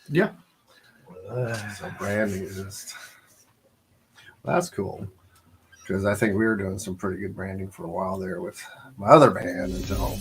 Yeah. So branding is just that's cool because I think we were doing some pretty good branding for a while there with my other band until.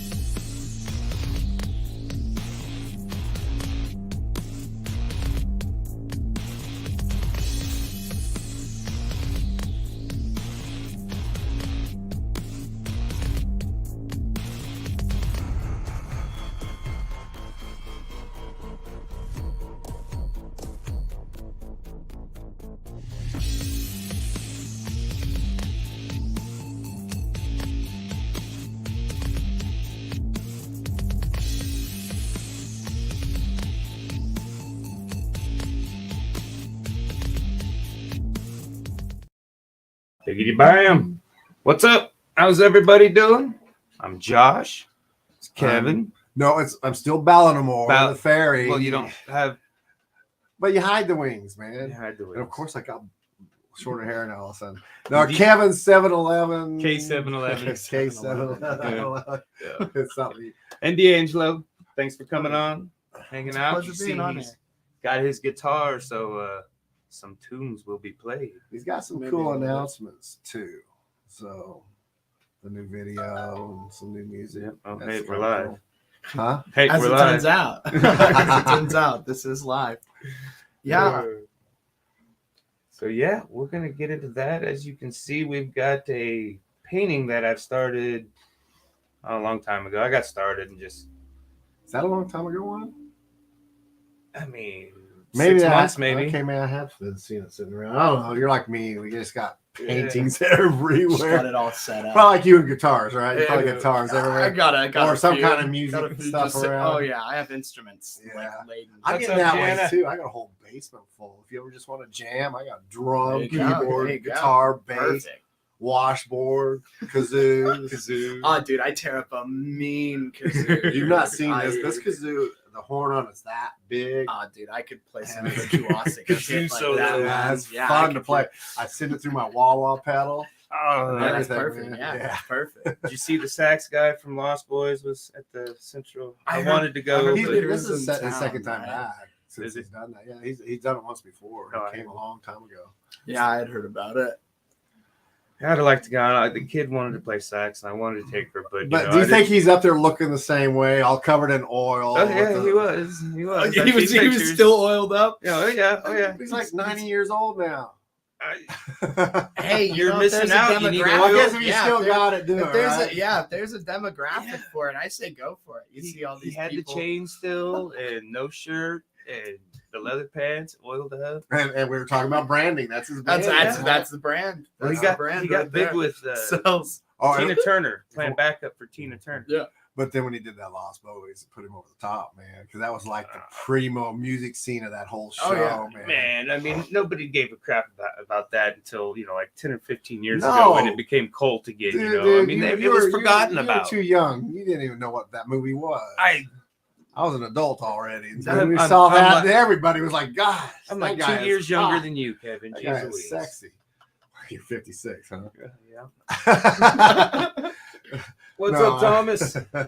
Biggity bam. What's up? How's everybody doing? I'm Josh. It's Kevin. No, I'm still Ballinamore, the fairy. Well, you don't have. But you hide the wings, man. You hide the wings. And of course, I got shorter hair now all of a sudden. No, Kevin 711. K711. K711. Yeah. It's something. And D'Angelo, thanks for coming on, hanging out. Pleasure being on here. Got his guitar, so some tunes will be played. He's got some cool announcements too. So the new video and some new music. Yep. Oh, hey, we're live. Cool. Huh? Hey, As we're it live. turns out. As it turns out, this is live. Yeah. So yeah, we're gonna get into that. As you can see, we've got a painting that I've started a long time ago. I got started and just. Is that a long time ago one? I mean, Maybe 6 months, maybe. Okay, man, I have been seeing it sitting around. I don't know. You're like me. We just got paintings everywhere. Just got it all set up. Probably like you and guitars, right? You probably guitars everywhere. I got or a some few. kind of music stuff around. Oh yeah, I have instruments. Yeah. Like, laden. I What's get up, that Jana? way too. I got a whole basement full. If you ever just want to jam, I got drum, There you go. keyboard, There you go. guitar, bass, Perfect. washboard, kazoo. Oh, dude, I tear up a mean kazoo. You've not seen this. This kazoo, the horn on it's that big. Oh, dude, I could play some virtuosic Kazoo shit like so that. loud. Man. It's Yeah, fun I to could play. do- I send it through my wah-wah pedal. Oh, Yeah, that's Everything, perfect. man. Yeah, Yeah. that's perfect. Did you see the sax guy from Lost Boys was at the Central? I I heard- wanted to go. This but he was is in his second town, time right? back since Is it? he's done that. Yeah, he's done it once before. Oh, He came a long time ago. Yeah, I had heard about it. I'd like to go on. The kid wanted to play sax, and I wanted to take her, but But do you think he's up there looking the same way, all covered in oil? Oh yeah, with he the- was. He was. I've he was seen pictures. still oiled up. Yeah, oh yeah. Oh yeah. He's like 90 years old now. Hey, You're if missing there's a out. You need demographic- Well, I oil. guess if you Yeah, still if there- got it, do if it. there's Right? if there's a demographic Yeah. for it, I say go for it. You see all these He had people. the chain still, and no shirt, and the leather pants, oiled up. And we were talking about branding. That's his brand. That's the brand. Well, That's he got the brand. he got right big there. with Sells. Oh, Tina Turner, playing backup for Tina Turner. Yeah. but then when he did that Lost Boys, it put him over the top, man, because that was like the primo music scene of that whole show, Oh, yeah. man. Man, I mean, nobody gave a crap about that until, like 10 or 15 years ago No. when it became cult again. Dude, I mean, it you was were- forgotten you about. were too young. You didn't even know what that movie was. I was an adult already. And so when we I'm- saw I'm that, like- everybody was like, "God, I'm that like guy 2 is years younger hot. than you, Kevin. That Jeez guy Louise. is sexy." You're 56, huh? Yeah. What's No, up, Thomas? Oh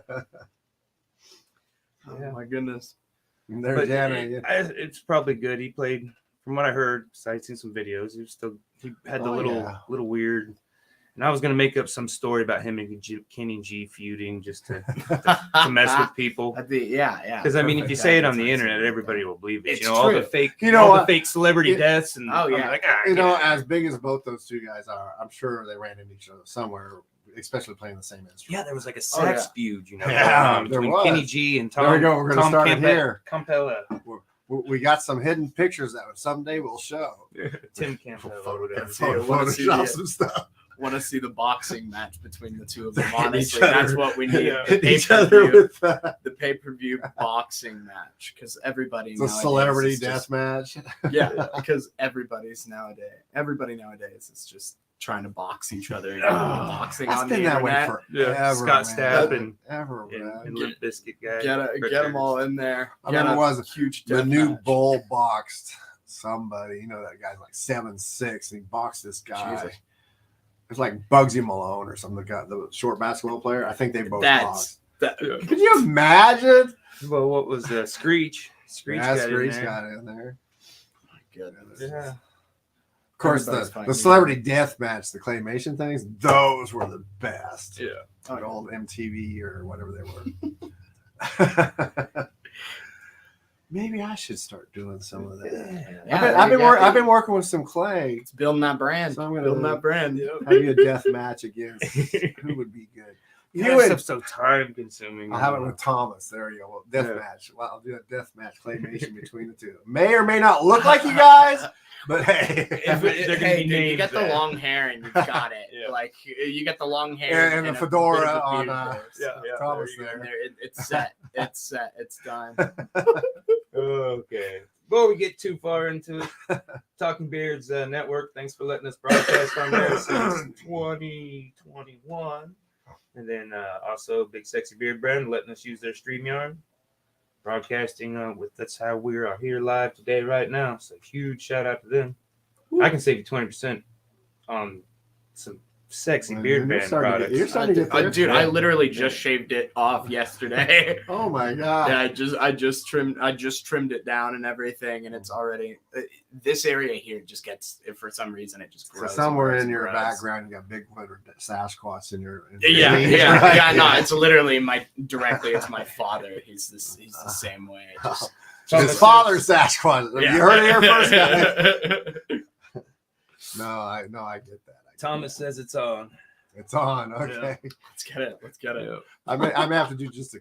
Yeah. my goodness. They're But jamming. it's probably good. He played, from what I heard, I'd seen some videos. He had the little weird. And I was gonna make up some story about him and Kenny G feuding just to mess with people. Yeah. Because I mean, if you say it on the internet, everybody will believe it. It's all the true. fake, You know all what? the fake celebrity deaths, and Oh, yeah. I'm like, You know, yeah. as big as both those two guys are, I'm sure they ran into each other somewhere, especially playing the same instrument. Yeah, there was like a Oh, sax yeah. feud, Yeah, there between was. Kenny G and Tom. There we go. We're going to Tom start it here. Campella. We got some hidden pictures that someday we'll show. Tim Campbell or whatever. Photoshop some stuff. Want to see the boxing match between the two of them? Hit Honestly, each other. that's what we need. Yeah. The Hit each other pay-per-view, with the pay-per-view boxing match, because everybody it's a nowadays celebrity is death just- match. Yeah, because everybody nowadays is just trying to box each other. Boxing That's on been the that way internet. forever. Scott Stapp man. and Ever, man. Limp Bizkit guy. Get them all in there. I remember it was a huge The death new match. bull boxed somebody. You know that guy's like 7'6", and he boxed this guy. Jesus. It's like Bugsy Malone or something. The short basketball player. I think they both That's boxed. that. Could you imagine? Well, what was Screech? Screech Yeah, got in Screech there. got in there. My goodness. Yeah. Of course, Everybody's the celebrity death match, the claymation things, those were the best. Yeah. The old MTV or whatever they were. Maybe I should start doing some of that. Yeah, I've been working with some clay. It's building that brand. So I'm gonna building that brand. have you a death match against who would be good? You would. stuff's so time consuming. I'll have it with Thomas. There you go. Well, death match. Well, I'll do a death match claymation between the two. May or may not look like you guys, but hey, You get the long hair and you've got it. Like you get the long hair and the fedora on. Thomas there. It's set. It's set. It's done. Okay. Before we get too far into it, Talking Beards Network, thanks for letting us broadcast on there since 2021. And then also Big Sexy Beard Brand letting us use their StreamYard. Broadcasting that's how we are here live today right now. So huge shout out to them. I can save you 20% on some sexy beard band products. You're starting to get there. Dude, I literally just shaved it off yesterday. Oh my god! Yeah, I just trimmed it down and everything, and it's already this area here just gets, for some reason, it just grows. So somewhere in your background, you got Bigfoot or Sasquatch in your. Yeah. No, it's literally it's my father. He's the same way. His father's Sasquatch. Yeah. You heard it here first, guys. No, I get that. Thomas says it's on. It's on. Okay. Yeah. Let's get it. Yeah. I may have to do just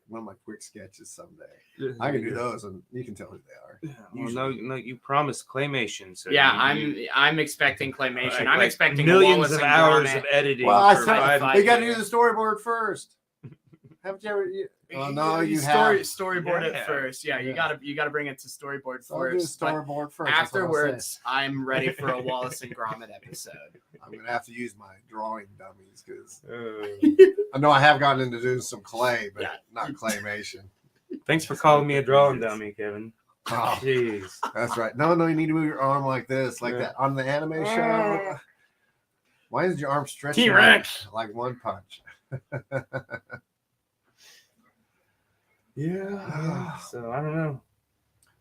one of my quick sketches someday. I can do those, and you can tell who they are. Well, no, you promised claymation. So yeah, I'm expecting claymation. Like, I'm expecting millions Wallace of and hours Gromit. of editing. Well, I for said five- they got to do the storyboard first. Haven't you ever? Oh no, you have. Storyboard it Yeah. first. Yeah, you gotta bring it to storyboard So I'll do the first. But storyboard first. That's what I'll afterwards, I'm ready for a Wallace and Gromit episode. I'm gonna have to use my drawing dummies because Uh, I know I have gotten into doing some clay, but Yeah. not claymation. thanks for calling me a drawing dummy, Kevin. Oh, Jeez. that's right. No, you need to move your arm like this, like that on the anime show. Why is your arm stretching T-Rex. like One Punch? Yeah. So I don't know.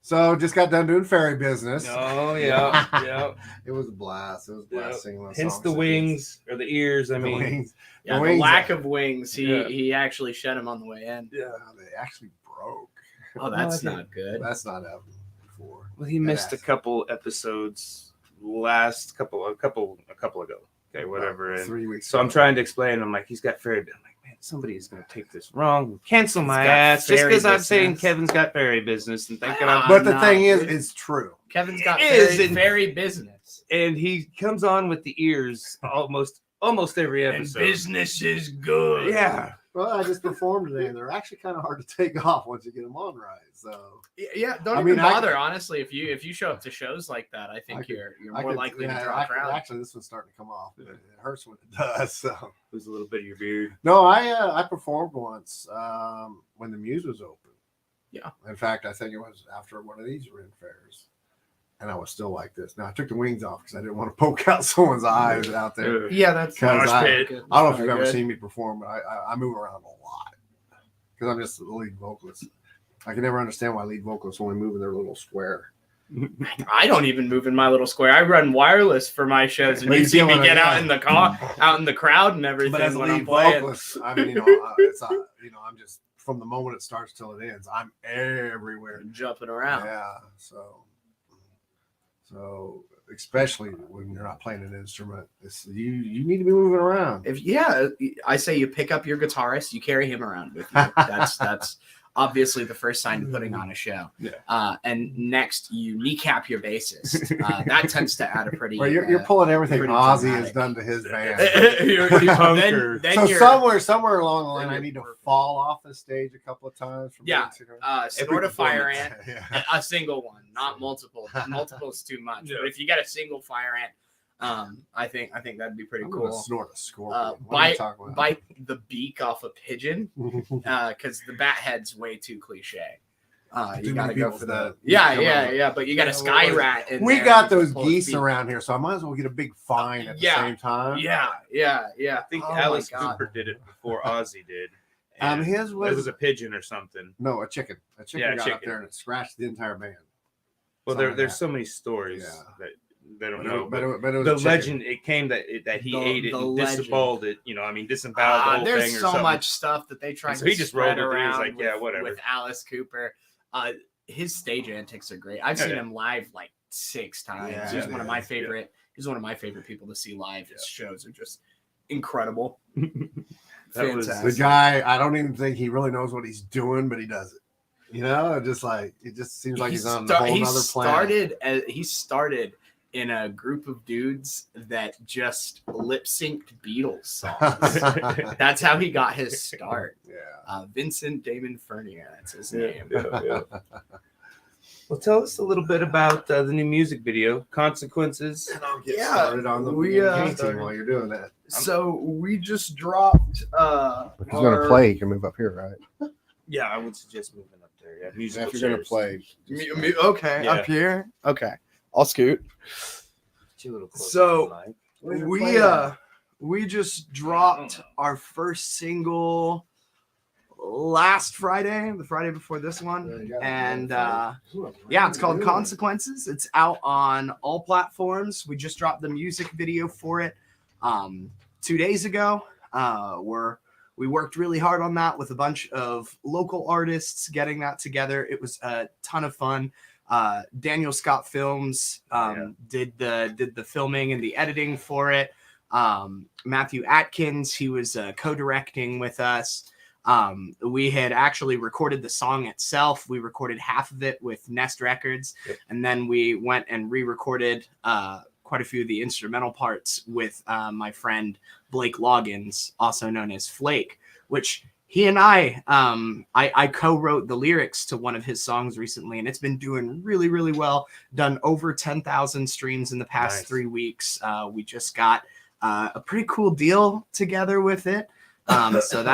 So just got done doing fairy business. Oh yeah. It was a blast. It was a blast singing those Hence songs. the wings or the ears. I The mean, wings. Yeah, the wings lack of wings. Yeah. He actually shed them on the way in. yeah. They actually broke. Oh, that's No, I not good. That's not happened before. Well, he missed a couple episodes a couple ago. Okay, whatever. And 3 weeks. so I'm ago. trying to explain. I'm like, he's got fairy. I'm like, man, somebody is going to take this wrong. Cancel my He's got ass just fairy because I'm saying business. Kevin's got fairy business and thinking I'm. But the Nah, thing is, dude. it's true. Kevin's got It is, very, and- very business. And he comes on with the ears almost every episode. business is good. Yeah. Well, I just performed today, and they're actually kind of hard to take off once you get them on right. So Yeah, don't I even mean, I- bother. Honestly, if you show up to shows like that, I think I could- you're I more could- likely yeah, to draw a crowd. Actually, this one's starting to come off. But it hurts when it does. So Lose a little bit of your beard. no, I performed once when the Muse was open. Yeah. In fact, I think it was after one of these Ren fairs, and I was still like this. Now I took the wings off because I didn't want to poke out someone's eyes out there. Yeah, that's Because not I good. don't know if Not you've ever good. seen me perform, but I move around a lot because I'm just the lead vocalist. I can never understand why lead vocalists only move in their little square. I don't even move in my little square. I run wireless for my shows, and But you you see get me one get of out them. in the car, out in the crowd, and everything But as a when I'm lead playing. vocalist, I mean, I'm just from the moment it starts till it ends, I'm everywhere. Jumping around. Yeah, so especially when you're not playing an instrument, you need to be moving around. I say you pick up your guitarist, you carry him around with you. That's obviously the first sign of putting on a show. Yeah. And next, you kneecap your bassist. That tends to add a pretty. Well, you're pulling everything pretty Ozzy dramatic. has done to his band. then So you're, somewhere along the line, then I you're need to perfect. fall off the stage a couple of times. From Yeah. snort a fire ant, Yeah. a single one, not multiple. Multiple is too much. Yeah. But if you get a single fire ant, I think that'd be pretty I'm cool. gonna snort a scorpion. What are you talking about? Bite the beak off a pigeon, because the bat head's way too cliche. You Too gotta many go people for that the come up. yeah. But you got a sky rat. In We there, got you those can pull its geese beak. around here, so I might as well get a big fine at the Yeah. same time. Yeah. I think Oh my Alice God. Cooper did it before Ozzy did. And His it was, was a pigeon or something. no, a chicken. A chicken Yeah, a got up chicken. there and it scratched the entire band. Well, Something like there's that. so many stories Yeah. that they don't But know. it was The a chicken. legend, it came that he ate it the and legend. disemboweled it. Disemboweled the whole There's thing or so something. much stuff that they tried So to he just spread rolled with it. He was around like, yeah, whatever. with Alice Cooper. His stage antics are great. I've seen Yeah. him live like 6 times. Yeah, He's yeah, one of my yeah. favorite. He's one of my favorite people to see live. His shows are just incredible. That was The guy, I don't even think he really knows what he's doing, but he does it. Just like it just seems like he's on a whole other planet. He started in a group of dudes that just lip synced Beatles songs. That's how he got his start. Yeah. Vincent Damon Furnier, that's his name. Yeah. Well, tell us a little bit about the new music video, Consequences. And I'll get Yeah, started on the we, painting while you're doing that. So we just dropped. If he's gonna play, you can move up here, right? Yeah, I would suggest moving up there. Yeah, musical If you're gonna chairs. play, Okay, Yeah. up here. Okay, I'll scoot. Get you a little closer So- to the mic. We just dropped our first single last Friday, the Friday before this one, and it's called Consequences. It's out on all platforms. We just dropped the music video for it 2 days ago. We worked really hard on that with a bunch of local artists, getting that together. It was a ton of fun. Daniel Scott Films did the filming and the editing for it. Matthew Atkins, he was co-directing with us. We had actually recorded the song itself. We recorded half of it with Nest Records, and then we went and re-recorded quite a few of the instrumental parts with my friend Blake Loggins, also known as Flake, which he and I co-wrote the lyrics to one of his songs recently, and it's been doing really, really well. Done over 10,000 streams in the past 3 weeks. We just got a pretty cool deal together with it. So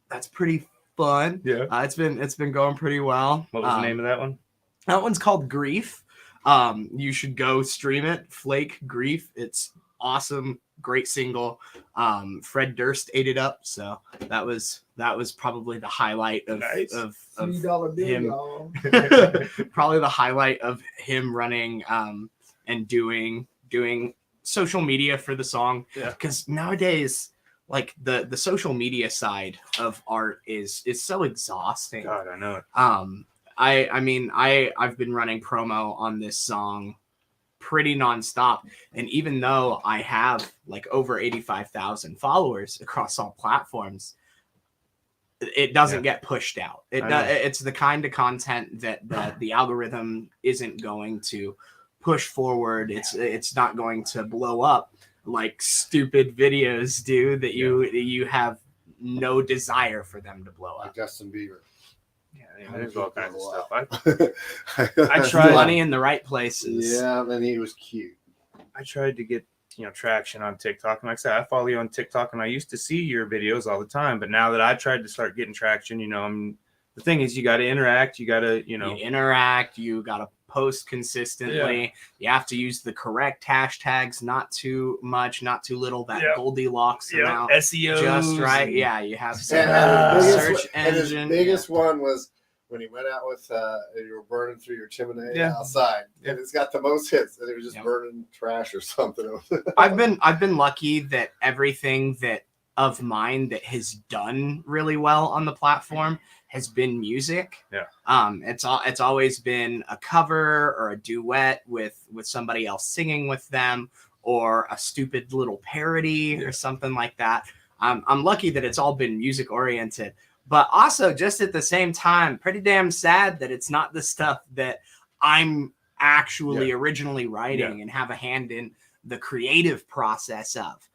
that's pretty fun. Yeah. It's been going pretty well. What was the name of that one? That one's called Grief. You should go stream it. Flake Grief. It's awesome. Great single. Fred Durst ate it up. So that was probably the highlight of him. Probably the highlight of him running and doing social media for the song. Yeah. Because nowadays, like the social media side of art is so exhausting. God, I know it. I've been running promo on this song pretty nonstop, and even though I have like over 85,000 followers across all platforms, it doesn't get pushed out. It's the kind of content that the algorithm isn't going to push forward. It's not going to blow up like stupid videos do that you have no desire for them to blow up. like Justin Bieber. Yeah, there's all kinds of stuff. I tried- Money in the right places. Yeah, then he was cute. I tried to get traction on TikTok, and like I said, I follow you on TikTok, and I used to see your videos all the time. But now that I tried to start getting traction, the thing is, you got to interact. You got to, You interact. You got to post consistently. You have to use the correct hashtags, not too much, not too little. That Goldilocks amount, SEO, just right. Yeah, you have to And his search engine. And his biggest one was when he went out with you were burning through your chimney outside, and it's got the most hits, and it was just burning trash or something. I've been lucky that everything that of mine that has done really well on the platform has been music. It's always been a cover or a duet with somebody else singing with them, or a stupid little parody or something like that. I'm lucky that it's all been music oriented, but also just at the same time, pretty damn sad that it's not the stuff that I'm actually originally writing and have a hand in the creative process of.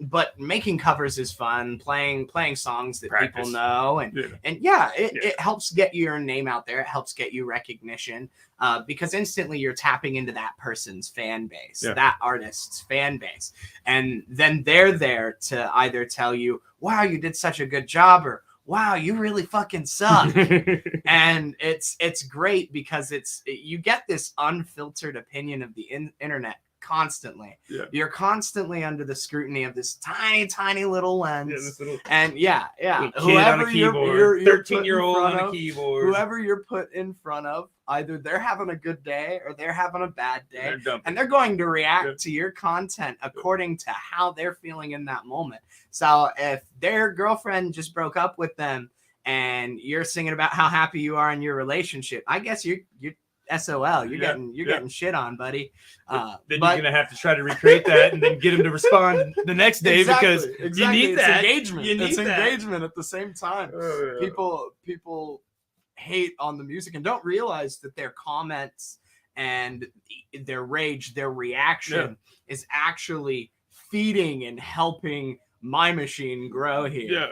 But making covers is fun. Playing songs that people know, and it helps get your name out there. It helps get you recognition, because instantly you're tapping into that person's fan base, that artist's fan base, and then they're there to either tell you, "Wow, you did such a good job," or "Wow, you really fucking suck." And it's great because you get this unfiltered opinion of the internet constantly. Yeah. You're constantly under the scrutiny of this tiny little lens. Yeah, this little, and little kid whoever on a keyboard, you're 13-year-old on a keyboard. Whoever you're put in front of, either they're having a good day or they're having a bad day, and they're going to react to your content according to how they're feeling in that moment. So if their girlfriend just broke up with them and you're singing about how happy you are in your relationship, I guess you're SOL. You're getting shit on, buddy. Then you're gonna have to try to recreate that and then get him to respond the next day because you need that engagement. It's engagement at the same time. Oh, yeah. People hate on the music and don't realize that their comments and their rage, their reaction is actually feeding and helping my machine grow here.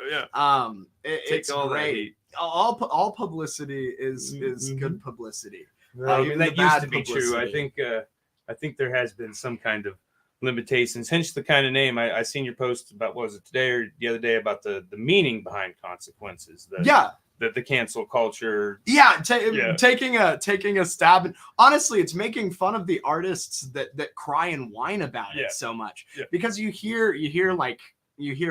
It's all great. That hate. All publicity is good publicity. I mean, that used to be true. publicity. I think there has been some kind of limitations. Hence the kind of name. I seen your post about, what was it, today or the other day, about the meaning behind consequences. The cancel culture. Taking a stab. Honestly, it's making fun of the artists that cry and whine about it so much. Because you hear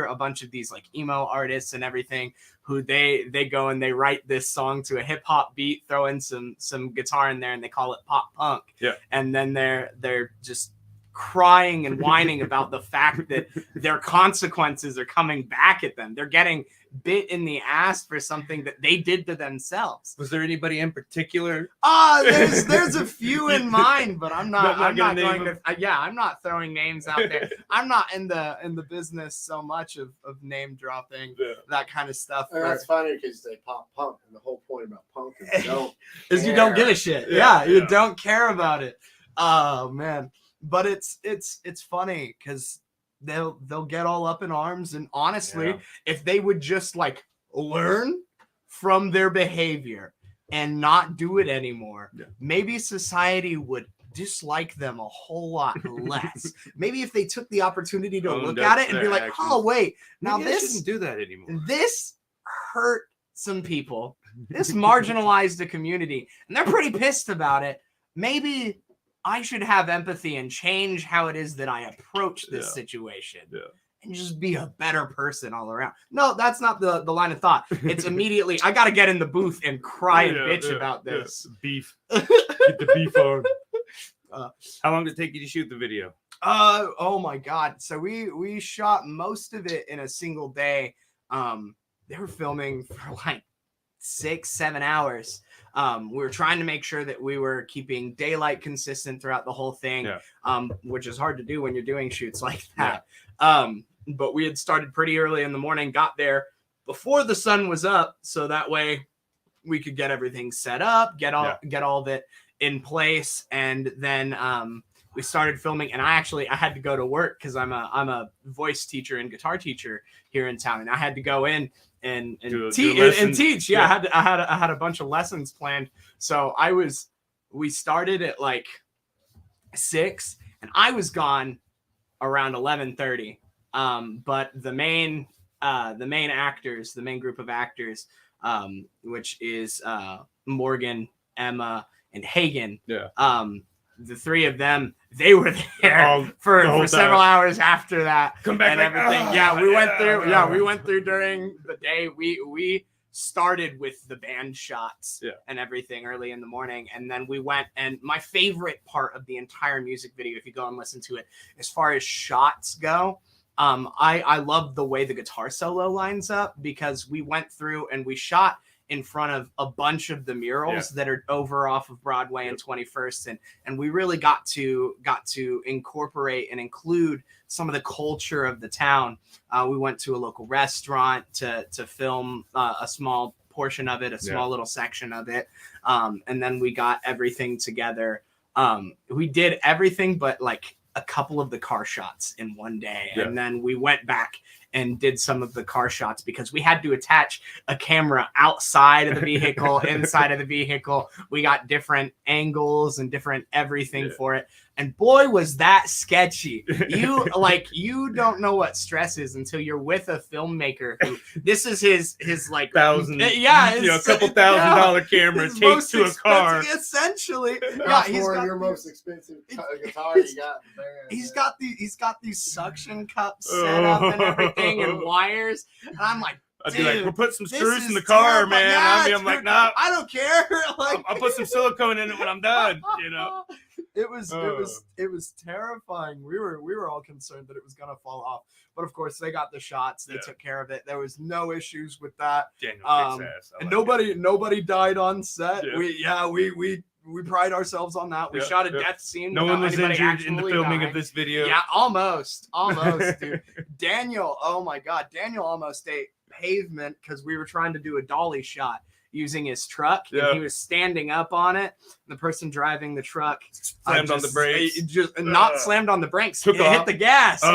a bunch of these like emo artists and everything who they go and they write this song to a hip hop beat, throw in some guitar in there, and they call it pop punk. And then they're just crying and whining about the fact that their consequences are coming back at them. They're getting bit in the ass for something that they did to themselves. Was there anybody in particular? There's a few in mind, but I'm not throwing names out there. I'm not in the business so much of name dropping, that kind of stuff. That's funny because they pop punk, and the whole point about punk is you don't give a shit. You don't care about it. Oh man. But it's funny because they'll get all up in arms, and honestly, if they would just like learn from their behavior and not do it anymore, maybe society would dislike them a whole lot less. Maybe if they took the opportunity to look at it and be like, oh wait, now maybe this shouldn't do that anymore. This hurt some people. This marginalized the community, and they're pretty pissed about it. Maybe I should have empathy and change how it is that I approach this situation and just be a better person all around. No, that's not the line of thought. It's immediately, I got to get in the booth and cry and bitch about this. Beef. Get the beef on. How long did it take you to shoot the video? Oh my God. So we shot most of it in a single day. They were filming for like 6-7 hours. We were trying to make sure that we were keeping daylight consistent throughout the whole thing, which is hard to do when you're doing shoots like that. But we had started pretty early in the morning, got there before the sun was up, so that way we could get everything set up, get all of it in place, and then we started filming. And I had to go to work because I'm a voice teacher and guitar teacher here in town, and I had to go in and teach. I had a bunch of lessons planned. So we started at like 6 and I was gone around 11:30. But the main group of actors, which is Morgan, Emma, and Hagen. The three of them, they were there for several hours after that. Come back and like, everything. We went through during the day. We started with the band shots and everything early in the morning, and then we went. And my favorite part of the entire music video, if you go and listen to it, as far as shots go, I love the way the guitar solo lines up, because we went through and we shot in front of a bunch of the murals that are over off of Broadway and 21st, and we really got to incorporate and include some of the culture of the town. We went to a local restaurant to film a small portion of it, a small little section of it, and then we got everything together. We did everything but like a couple of the car shots in one day, and then we went back and did some of the car shots because we had to attach a camera outside of the vehicle, inside of the vehicle. We got different angles and different everything for it. And boy, was that sketchy. You don't know what stress is until you're with a filmmaker who this is his like $1,000, a couple $1,000 camera his taped most to a car. essentially. Cost more than your most expensive guitar you got in the band. He's got these suction cups set up and everything and wires. And I'm like, I'd be like, dude, we'll put some this screws in is the car, terrible. man. Yeah, I'm like, dude, nah, I don't care. Like, I'll put some silicone in it when I'm done. It was terrifying. We were all concerned that it was gonna fall off, but of course they got the shots. They took care of it. There was no issues with that. Daniel kicks ass. And nobody died on set. Yeah. We pride ourselves on that. We shot a death scene. No one was anybody injured in the filming dying. of this video. Yeah, almost, dude. Daniel, oh my God, Daniel almost ate pavement because we were trying to do a dolly shot using his truck, and he was standing up on it. The person driving the truck slammed on the brakes. Not slammed on the brakes. Took off. Hit the gas. Oh.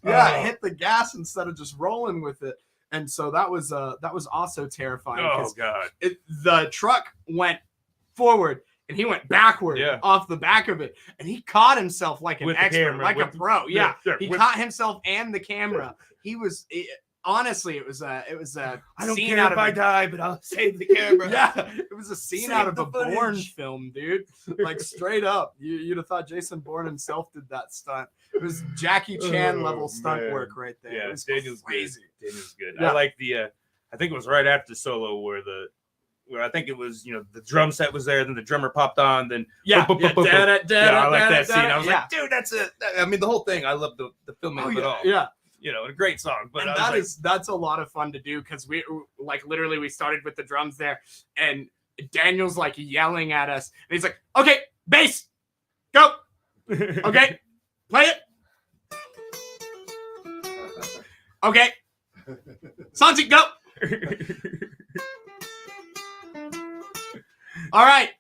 Yeah, hit the gas instead of just rolling with it. And so that was also terrifying. Oh God! The truck went forward and he went backward off the back of it, and he caught himself like an expert, like a pro. Yeah, he caught himself and the camera. Honestly, it was a I don't scene care out if of I die, but I'll save the camera. Yeah, it was a scene Save out of the a Bourne footage. film, dude. Like straight up, you'd have thought Jason Bourne himself did that stunt. It was Jackie Chan level stunt work right there. Yeah, it was Daniel's crazy. Good. Daniel's good. Yeah. I like the. I think it was right after solo where I think it was the drum set was there, then the drummer popped on, then I like that scene. I was like, dude, that's it. I mean, the whole thing. I love the filming of it all. Yeah. A great song. But that's a lot of fun to do because we literally we started with the drums there, and Daniel's like yelling at us, and he's like, "Okay, bass, go, okay, play it, okay, Santi, go." All right,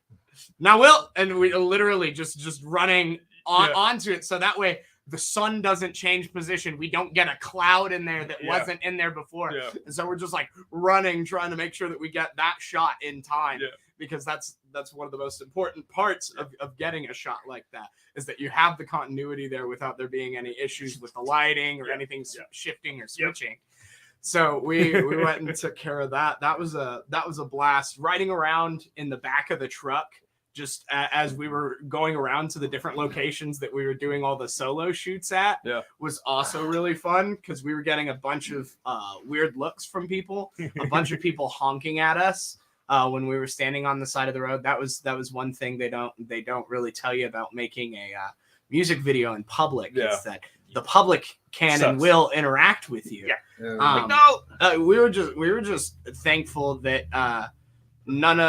now Will, and we literally just running onto it, so that way the sun doesn't change position. We don't get a cloud in there that wasn't in there before. Yeah. And so we're just like running, trying to make sure that we get that shot in time, because that's one of the most important parts of getting a shot like that, is that you have the continuity there without there being any issues with the lighting or anything shifting or switching. So we went and took care of that. That was a blast. Riding around in the back of the truck, just as we were going around to the different locations that we were doing all the solo shoots at, was also really fun because we were getting a bunch of weird looks from people, a bunch of people honking at us when we were standing on the side of the road. That was one thing they don't really tell you about making a music video in public. Is that the public can and will interact with you. We were just thankful that none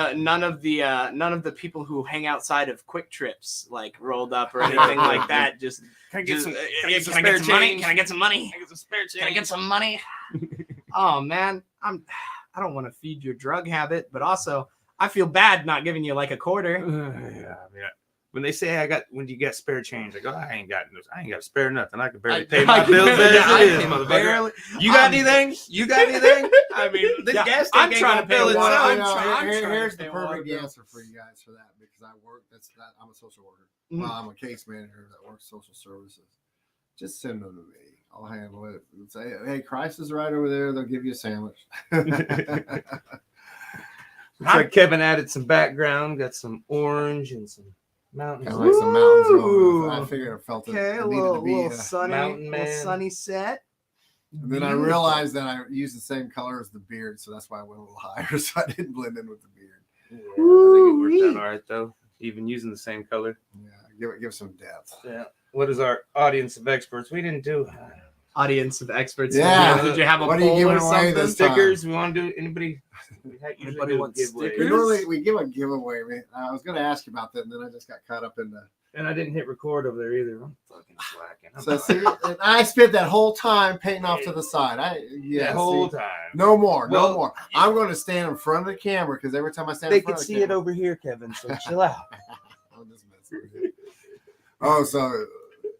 of the people who hang outside of Quick Trips like rolled up or anything like that. Just can I get some money? Can I get some money? Can I get some spare change? Can I get some money? Oh man, I don't want to feed your drug habit, but also I feel bad not giving you like a quarter. When they say when you get spare change, I go, I ain't got spare nothing. I can barely pay my bills as it is, motherfucker. You got anything? I mean, the gas tank ain't gonna fill itself. Here's the perfect answer for you guys for that, because I work. I'm a social worker. Well, I'm a case manager that works social services. Just send them to me. I'll handle it. Say, hey, Christ is right over there. They'll give you a sandwich. Looks like Kevin added some background. Got some orange and some mountains. Kind of like some mountains going. I figured I felt it. Okay, a little sunny set. And then I realized that I used the same color as the beard, so that's why I went a little higher, so I didn't blend in with the beard. Yeah, I think it worked out all right though. Even using the same color. Yeah, give some depth. Yeah. What is our audience of experts? We didn't do audience of experts. Yeah. Did you have a what are you giving away this stickers? time? We want to do anybody? Anybody wants stickers? We give a giveaway. I was going to ask you about that, and then I just got caught up in the. And I didn't hit record over there either. I'm fucking slacking. So see, and I spent that whole time painting off to the side. The whole time. No more. I'm going to stand in front of the camera because every time I stand in front of the camera. They can see it over here, Kevin. So chill out. I'm just messing with you. Oh, so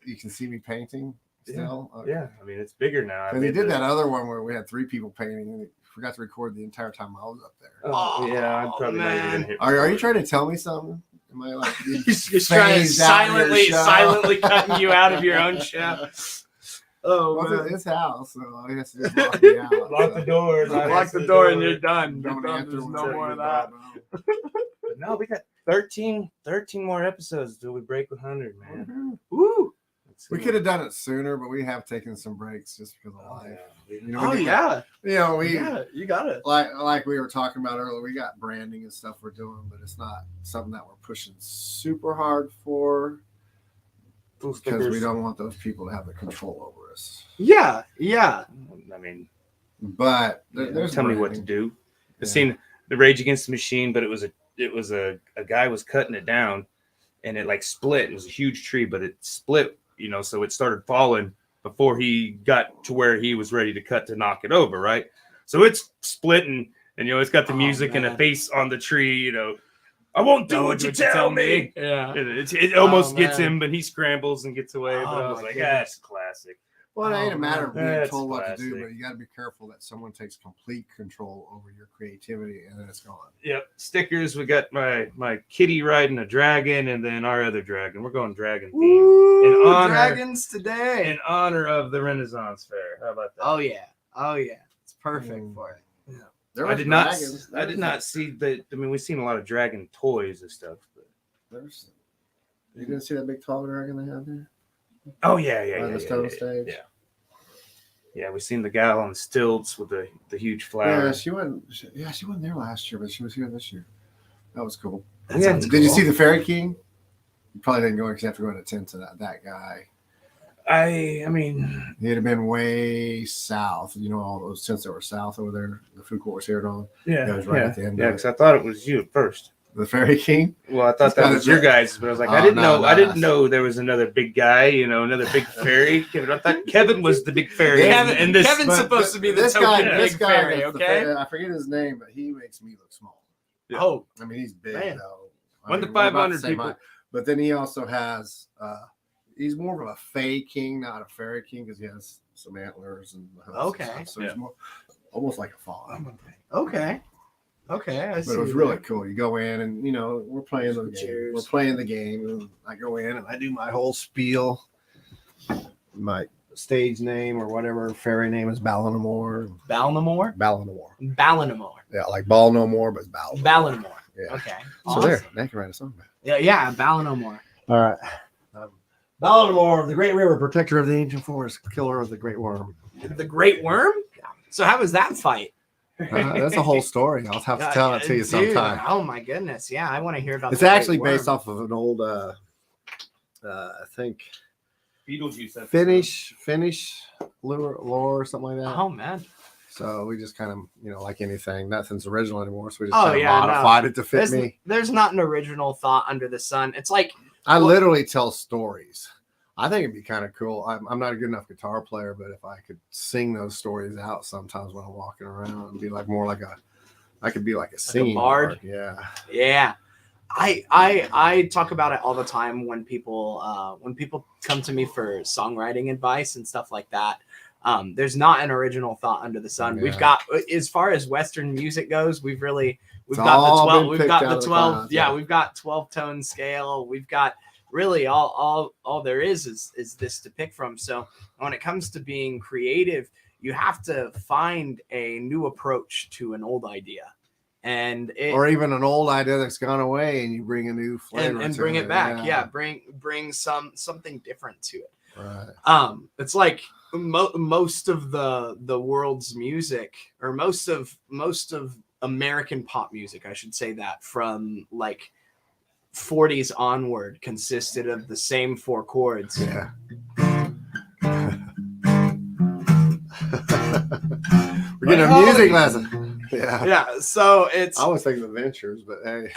you can see me painting still? Yeah. Okay. Yeah. I mean, it's bigger now. And they did that other one where we had 3 people painting, and they forgot to record the entire time I was up there. Oh yeah, I'm probably not even here. Are you trying to tell me something? Am I like He's trying to silently cutting you out of your own show. Oh, well, man. it's his house, so he has to just lock me out. Lock the door. Lock the door and you're done. Don't You're done. answer There's when no you more of get that. done. But no, we got 13 more episodes till we break 100, man. Woo! We could have done it sooner, but we have taken some breaks just because of life. You know, Oh yeah, you know, you got it. like we were talking about earlier, we got branding and stuff we're doing, but it's not something that we're pushing super hard for because we don't want those people to have the control over us. Yeah. I mean, but there's tell me what to do. I've seen the Rage Against the Machine, but it was a guy was cutting it down, and it like split. It was a huge tree, but it split. You know, so it started falling before he got to where he was ready to cut to knock it over, right? So it's splitting, and you know, it's got the music and a face on the tree. You know, I won't do what you tell me. Yeah, it almost gets him, but he scrambles and gets away. But I was like, that's classic. Well, it ain't a matter of being That's told what to classic. do, but you got to be careful that someone takes complete control over your creativity, and then it's gone. Yep, stickers. We got my kitty riding a dragon, and then our other dragon. We're going dragon theme. Woo, In honor- dragons today. In honor of the Renaissance Fair. How about that? Oh yeah, it's perfect for it. There I was did dragons. not. I did not see the. I mean, we've seen a lot of dragon toys and stuff. But... You didn't see that big tall dragon they had there? Oh yeah. On the stone stage. Yeah, we seen the gal on stilts with the huge flower. Yeah, she wasn't there last year, but she was here this year. That was cool. Yeah, Did you see the Fairy King? You probably didn't go because you have to go and attend to that guy. I mean, He'd have been way south. You know, all those tents that were south over there. The food court was here and all. yeah, It was right at the end. Yeah, because I thought it was you at first. The Fairy King. Well, I thought that was your guys, but I was like, I didn't know there was another big guy. You know, another big fairy. I thought Kevin was the big fairy. Kevin's supposed to be the token big fairy. Okay. I forget his name, but he makes me look small. Yeah. Oh, I mean, he's big Man. though. 1 to we're about 500 the same people. height. But then he also has. He's more of a fae king, not a fairy king, because he has some antlers and hooves and Okay. stuff. So he's more almost like a fawn. okay. I see. But it was really cool. You go in and you know we're playing the game. Cheers. We're playing the game, and I go in and I do my whole spiel. My stage name or whatever fairy name is Ballinamore. Ballinamore. Yeah, like Ball No More, but it's Ballinamore. Ballinamore. Yeah. Okay. So Awesome. there, they can write a song about Yeah, Ballinamore. it. All right. Ballinamore, the Great River, protector of the ancient forest, killer of the great worm. The Great Worm. So how was that fight? That's a whole story. I'll have to tell it to you Dude, sometime. Oh my goodness. Yeah, I want to hear about. It's the Great actually based Worm. off of an old, I think, Beetlejuice. Finnish lore or something like that. Oh man. So we just kind of, you know, like anything, nothing's original anymore. So we just Oh, kind of yeah, no. modified it to fit me. There's not an original thought under the sun. It's like I literally tell stories. I think it'd be kind of cool. I'm not a good enough guitar player, but if I could sing those stories out sometimes when I'm walking around and be like more like I could be like a scene bard? Yeah. Yeah. I talk about it all the time when people come to me for songwriting advice and stuff like that. There's not an original thought under the sun. Yeah. We've got, as far as Western music goes, we've got all the 12. been We've picked got out the of the 12. clouds, Yeah, yeah. we've got 12-tone scale. We've got really all there is this to pick from. So when it comes to being creative, you have to find a new approach to an old idea. And Or even an old idea that's gone away and you bring a new flavor and to bring it back. Yeah, bring something different to it. Right. It's like most of the world's music, or most of American pop music, I should say, that from like 40s onward consisted of the same 4 chords. Yeah. We're getting a music lesson. Yeah. Yeah, so it's I was thinking the Ventures, but hey,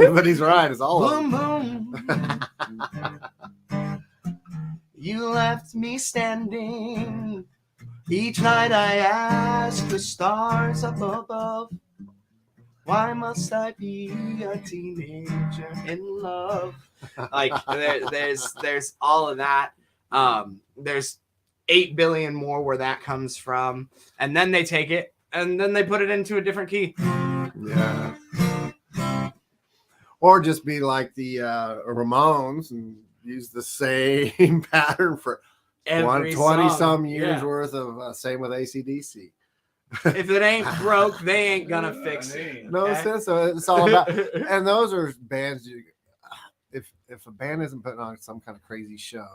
but he's right. It's all of boom them. boom. You left me standing. Each night I ask the stars up above, why must I be a teenager in love? Like there's all of that. There's 8 billion more where that comes from, and then they take it and then they put it into a different key. Yeah. or just be like the Ramones and use the same pattern for Every 20 song. some years Yeah. worth of same with AC/DC. If it ain't broke, they ain't gonna fix it. No okay? sense. So it's all about, and those are bands. If a band isn't putting on some kind of crazy show,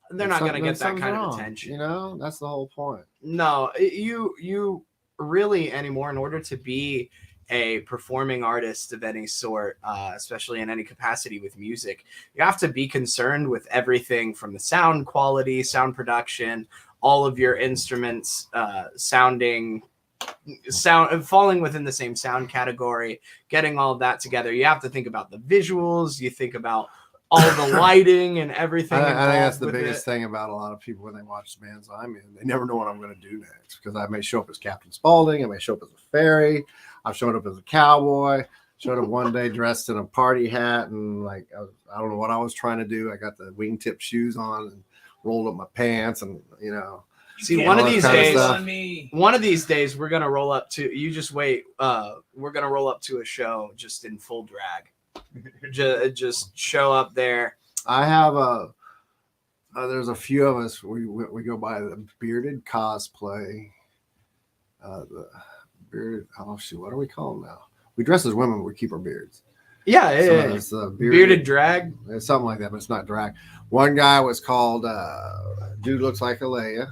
They're not gonna get that something's kind wrong, of attention. You know, that's the whole point. No, you really anymore, in order to be a performing artist of any sort, especially in any capacity with music, you have to be concerned with everything from the sound quality, sound production, all of your instruments falling within the same sound category, getting all of that together. You have to think about the visuals, you think about all the lighting and everything. I think that's the biggest thing about a lot of people when they watch the bands I'm in. They never know what I'm going to do next, because I may show up as Captain Spaulding, I may show up as a fairy, I've showed up as a cowboy, showed up one day dressed in a party hat, and like I don't know what I was trying to do. I got the wingtip shoes on and rolled up my pants, and you know. See, one of these days we're gonna roll up to. You just wait. We're gonna roll up to a show just in full drag. just show up there. I have there's a few of us. We go by the bearded cosplay. The bearded. Oh shoot, what do we call them now? We dress as women, but we keep our beards. Yeah. It's bearded drag. It's something like that, but it's not drag. One guy was called Dude Looks Like a Leia.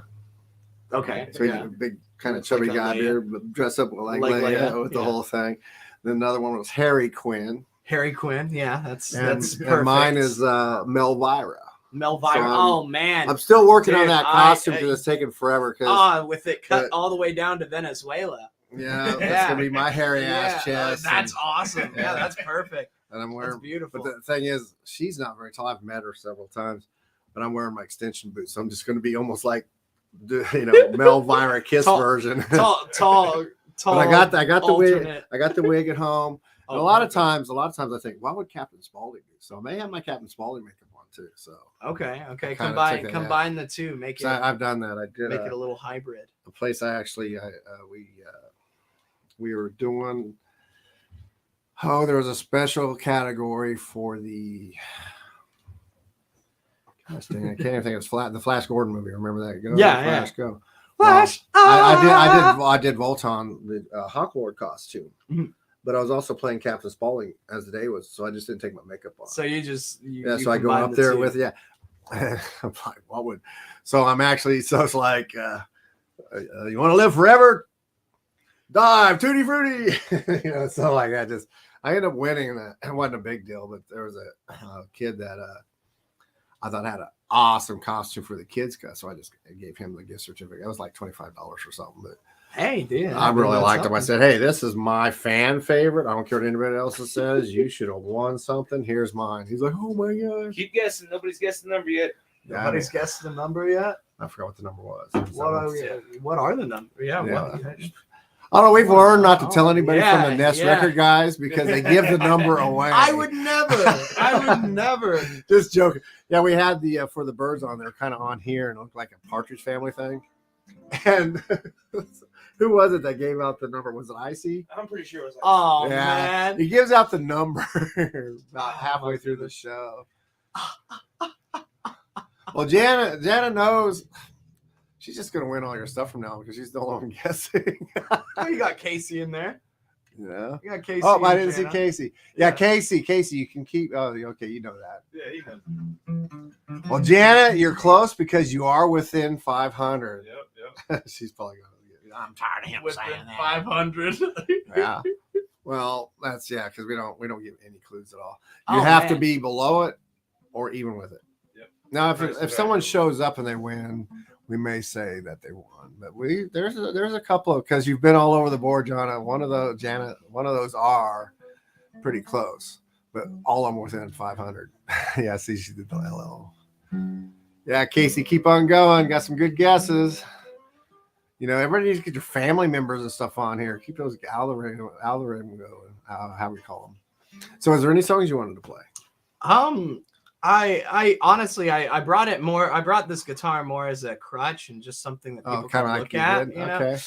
Okay. So he's a big kind of chubby guy there, but dressed up like Leia with the whole thing. Then another one was Harry Quinn. Harry Quinn, yeah, that's perfect. And mine is Melvira. Melvira. So oh man, I'm still working on that costume because it's taking forever. With it cut all the way down to Venezuela. Yeah, that's gonna be my hairy ass chest. That's awesome. Yeah, that's perfect. And I'm wearing. That's beautiful. But the thing is, she's not very tall. I've met her several times, but I'm wearing my extension boots, so I'm just gonna be almost like, Melvira Kiss version. Tall. But I got the wig. I got the wig at home. And a lot of times I think, why would Captain Spaulding do? So I may have my Captain Spaulding makeup on too. So okay. Combine the two. Make it. I've done that. I did make it a little hybrid. A place we were doing. Oh, there was a special category for the. Gosh dang, I can't even think. It's the Flash Gordon movie. Remember that? Go, Flash, go. Flash. I did Volton, the Hawkward costume, but I was also playing Captain Spaulding as the day was, so I just didn't take my makeup off. So so I go up there with I'm like, what would? So I'm actually it's like, you want to live forever? Dive, tutti frutti, so like I ended up winning that. It wasn't a big deal, but there was a kid that I thought had an awesome costume for the kids, so I just gave him the gift certificate. It was like $25 or something, but hey, dude, I really liked him. I said, hey, this is my fan favorite. I don't care what anybody else says. You should have won something. Here's mine. He's like, oh my gosh. Keep guessing. Nobody's guessed the number yet. Nobody's guessed the number yet. I forgot what the number was. What are the numbers? Yeah. I don't know. We've learned not to tell anybody from the Nest Record guys because they give the number away. I would never. Just joking. Yeah, we had the for the birds on there, kind of on here, and it looked like a Partridge Family thing. And who was it that gave out the number? Was it Icy? I'm pretty sure it was. Oh man, he gives out the number about halfway through the show. Well, Jana knows. She's just gonna win all your stuff from now because she's the only one guessing. Oh, you got Casey in there. Yeah. You got Casey. Oh, I didn't see Casey. Yeah, Casey, you can keep. Oh, okay, you know that. Yeah, he knows. Well, Janet, you're close because you are within 500. Yep. She's probably gonna. I'm tired of him within saying that. 500. Yeah. Well, that's because we don't give any clues at all. You have to be below it or even with it. Yep. Now, if someone shows up and they win, we may say that they won, but there's a couple of, because you've been all over the board, Jana. One of those are pretty close, but all of them within 500. Yeah, see, she did the LL. Yeah, Casey, keep on going. Got some good guesses. Everybody needs to get your family members and stuff on here. Keep those algorithm going. How we call them. So, is there any songs you wanted to play? I honestly, I brought it more. I brought this guitar more as a crutch and just something that people can look at. Okay.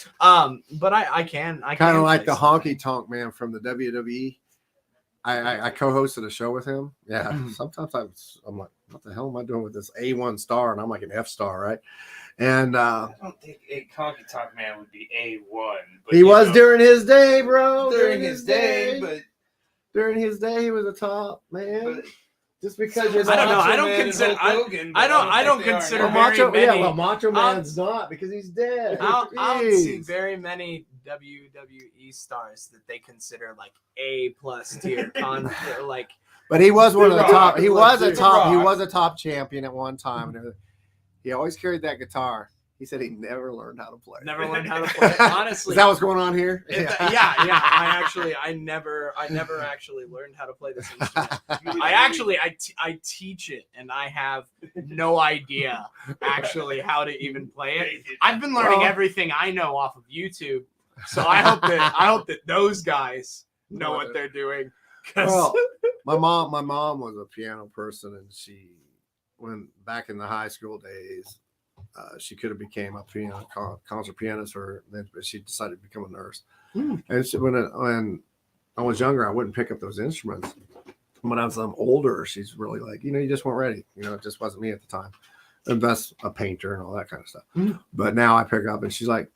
But I can. Kind of like the honky tonk man from the WWE. I co-hosted a show with him. Yeah, sometimes I'm like, what the hell am I doing with this A1 star? And I'm like an F star, right? And I don't think a Conky Talk Man would be A1. He was during his day, bro. During his day, but during his day, he was a top man. But, just because you're I don't know. Macho I don't Man and consider. Hulk Hogan, but I don't think they are consider now. Macho, very many. yeah, well, Macho Man's not because he's dead. I don't see Jeez. very many WWE stars that they consider like A+ tier like. But he was one of the Rock, top. He was a The top. He Rock. was a top champion at one time, and everything. He always carried that guitar. He said he never learned how to play. Never learned how to play. Honestly, Is that what's going on here? yeah. I never actually learned how to play this instrument. I teach it, and I have no idea actually how to even play it. I've been learning everything I know off of YouTube, so I hope that those guys know what they're doing. Well, my mom was a piano person, and when back in the high school days, she could have became a concert pianist, but she decided to become a nurse. And when I was younger, I wouldn't pick up those instruments. When I was older, she's really like, you just weren't ready. It just wasn't me at the time. And that's a painter and all that kind of stuff. But now I pick up, and she's like,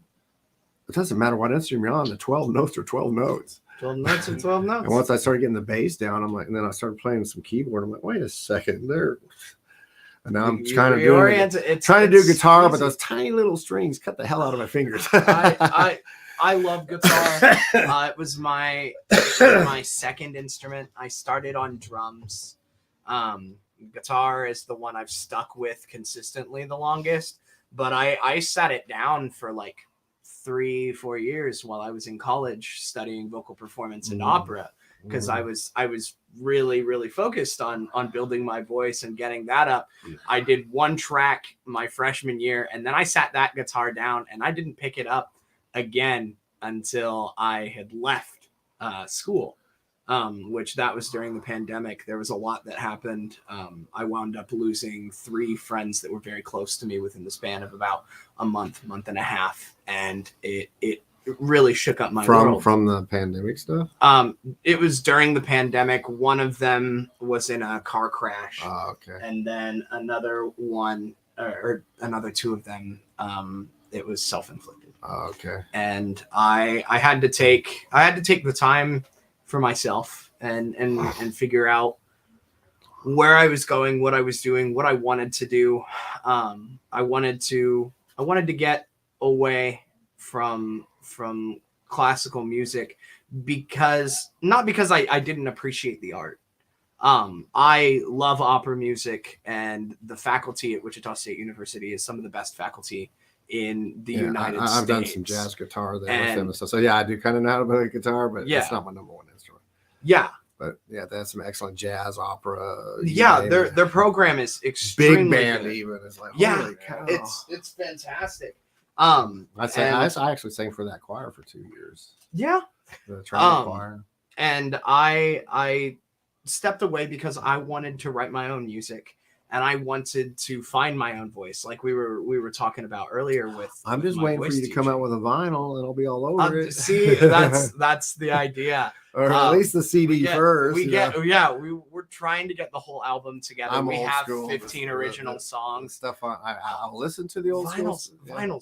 it doesn't matter what instrument you're on. The 12 notes are 12 notes. 12 notes and 12 notes. And once I started getting the bass down, I'm like, and then I started playing some keyboard. I'm like, wait a second, and now I'm trying to do guitar, but those tiny little strings cut the hell out of my fingers. I love guitar. It was my second instrument. I started on drums. Guitar is the one I've stuck with consistently the longest, but I sat it down for like 3-4 years while I was in college studying vocal performance and opera, because I was really, really focused on building my voice and getting that up. I did one track my freshman year, and then I sat that guitar down, and I didn't pick it up again until I had left school, which that was during the pandemic. There was a lot that happened. I wound up losing 3 friends that were very close to me within the span of about a month and a half, and it really shook up my world. From the pandemic stuff? It was during the pandemic. One of them was in a car crash. Oh, okay. And then another one, or another 2 of them, it was self-inflicted. Oh, okay. And I had to take the time for myself and figure out where I was going, what I was doing, what I wanted to do. I wanted to get away from classical music not because I didn't appreciate the art. I love opera music, and the faculty at Wichita State University is some of the best faculty in the United States. I've done some jazz guitar there with them and stuff. So yeah, I do kind of know how to play guitar, but it's not my number one instrument. Yeah. But yeah, they have some excellent jazz, opera. Yeah, their program is extremely big band good. Even is like, yeah, holy cow. it's fantastic. I actually sang for that choir for 2 years. Yeah. The trumpet choir. And I stepped away because I wanted to write my own music, and I wanted to find my own voice, like we were talking about earlier with. I'm just waiting for you to come out with a vinyl, and I'll be all over it. See, that's the idea. Or at least the CD first. We're trying to get the whole album together. We have 15 original songs. Stuff I'll listen to the old Vinyl's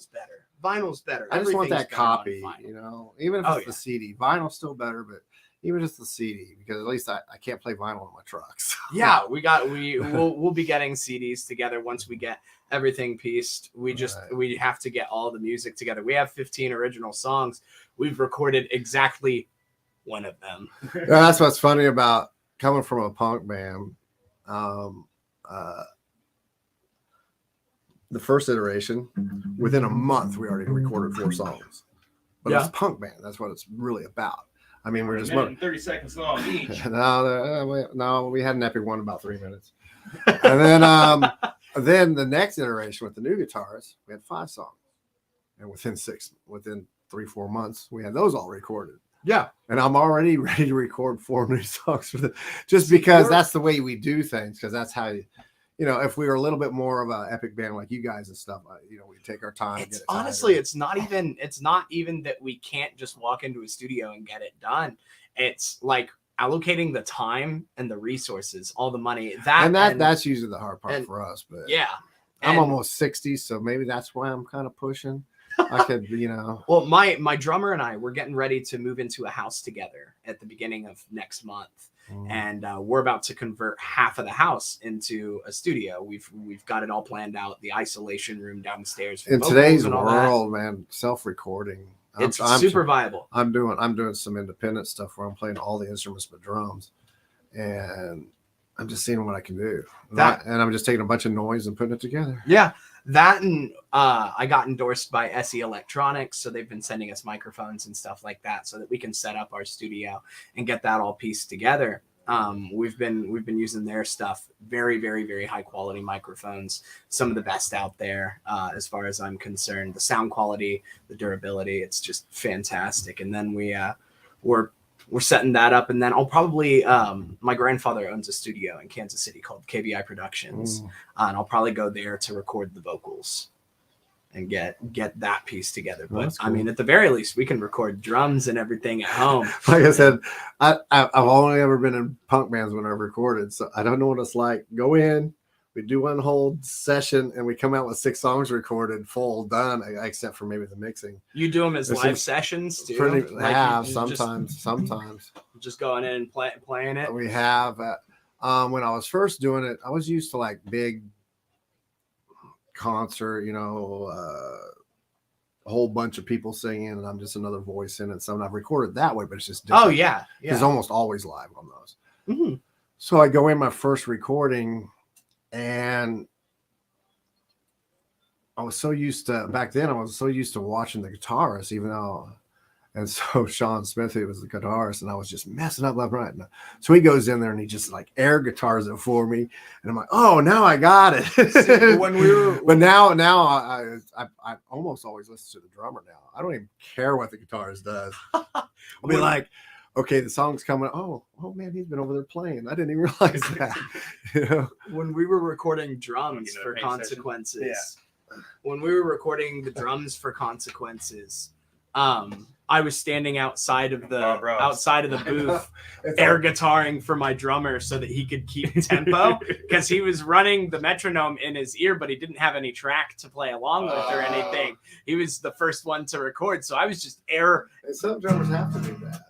better. Vinyl's better. I just want that copy, even if it's the CD. Vinyl's still better, but even just the CD, because at least I can't play vinyl on my trucks. Yeah, we'll be getting CDs together once we get everything pieced. We have to get all the music together. We have 15 original songs. We've recorded exactly one of them. That's what's funny about coming from a punk band. The first iteration, within a month, we already recorded 4 songs. But it's a punk band. That's what it's really about. I mean, we're just 30 seconds long each. No, we had an epic one about 3 minutes. And then the next iteration with the new guitars, we had 5 songs. And within 3-4 months, we had those all recorded. Yeah. And I'm already ready to record 4 new songs just because that's the way we do things, because that's how if we were a little bit more of an epic band like you guys and stuff, we take our time. Honestly, it's not even that we can't just walk into a studio and get it done. It's like allocating the time and the resources, all the money that's usually the hard part for us. But yeah, I'm almost 60, so maybe that's why I'm kind of pushing. I could, Well, my drummer and I, we're getting ready to move into a house together at the beginning of next month, and we're about to convert half of the house into a studio. We've got it all planned out. The isolation room downstairs. In today's world, man, self-recording. It's super viable. I'm doing some independent stuff where I'm playing all the instruments but drums, and I'm just seeing what I can do. And I'm just taking a bunch of noise and putting it together. Yeah, that and I got endorsed by SE Electronics, so they've been sending us microphones and stuff like that, so that we can set up our studio and get that all pieced together. We've been using their stuff. Very, very, very high quality microphones. Some of the best out there, as far as I'm concerned. The sound quality, the durability, it's just fantastic. And then we're setting that up, and then I'll probably my grandfather owns a studio in Kansas City called KBI Productions, and I'll probably go there to record the vocals and get that piece together. But cool. I mean, at the very least, we can record drums and everything at home. Like I said, I've only ever been in punk bands when I've recorded, so I don't know what it's like. Go in, we do one whole session, and we come out with 6 songs recorded, full, done, except for maybe the mixing. You do them as live sessions too? Sometimes. Just going in and playing it? We have. When I was first doing it, I was used to like big concert, a whole bunch of people singing, and I'm just another voice in it. So I've recorded that way, but it's just different. Oh, yeah. It's almost always live on those. So I go in my first recording, and I was so used to, back then, I was so used to watching the guitarist, even though, and so Sean Smith, who was the guitarist, and I was just messing up left and right. So he goes in there and he just like air guitars it for me, and I'm like, oh, now I got it. See, but now I almost always listen to the drummer now. I don't even care what the guitarist does. I'll be like, okay, the song's coming. Oh man, he's been over there playing. I didn't even realize that. When we were recording drums for Consequences, when we were recording the drums for Consequences, I was standing outside of the booth, air guitaring for my drummer so that he could keep tempo, because he was running the metronome in his ear, but he didn't have any track to play along with or anything. He was the first one to record, so I was just air. And some drummers have to do that.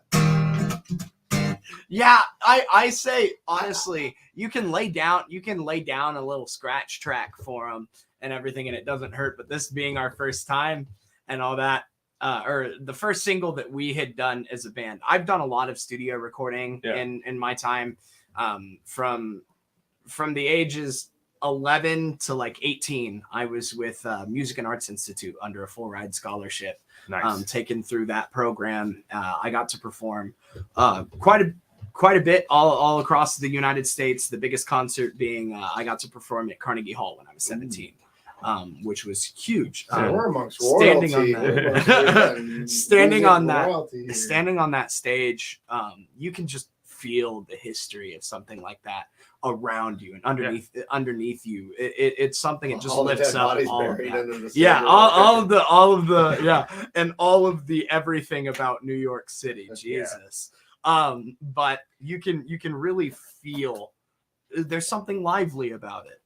Yeah, I say honestly, you can lay down a little scratch track for them and everything, and it doesn't hurt. But this being our first time and all that. Or the first single that we had done as a band. I've done a lot of studio recording in my time, from the ages 11 to like 18. I was with Music and Arts Institute under a full ride scholarship. Nice. Taken through that program. I got to perform quite a bit all across the United States. The biggest concert being I got to perform at Carnegie Hall when I was 17. Which was huge. We're amongst standing royalty. on that stage, you can just feel the history of something like that around you and underneath you. It's something. It just lifts up all of that. Yeah, all of the and all of the everything about New York City. Jesus. But you can really feel. There's something lively about it.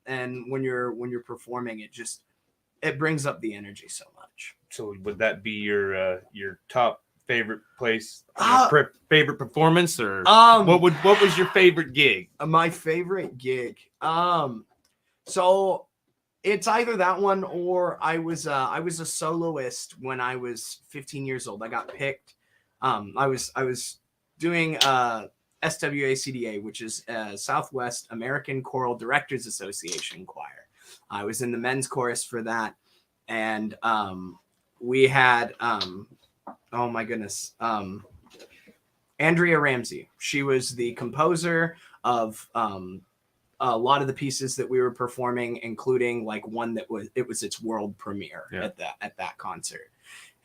And when you're performing, it brings up the energy so much. So would that be your top favorite place, favorite performance, or what was your favorite gig? My favorite gig. So it's either that one or I was a soloist when I was 15 years old. I got picked. I was doing SWACDA, which is Southwest American Choral Directors Association choir. I was in the men's chorus for that, and we had oh my goodness, Andrea Ramsey. She was the composer of a lot of the pieces that we were performing, including like one that was its world premiere at that concert.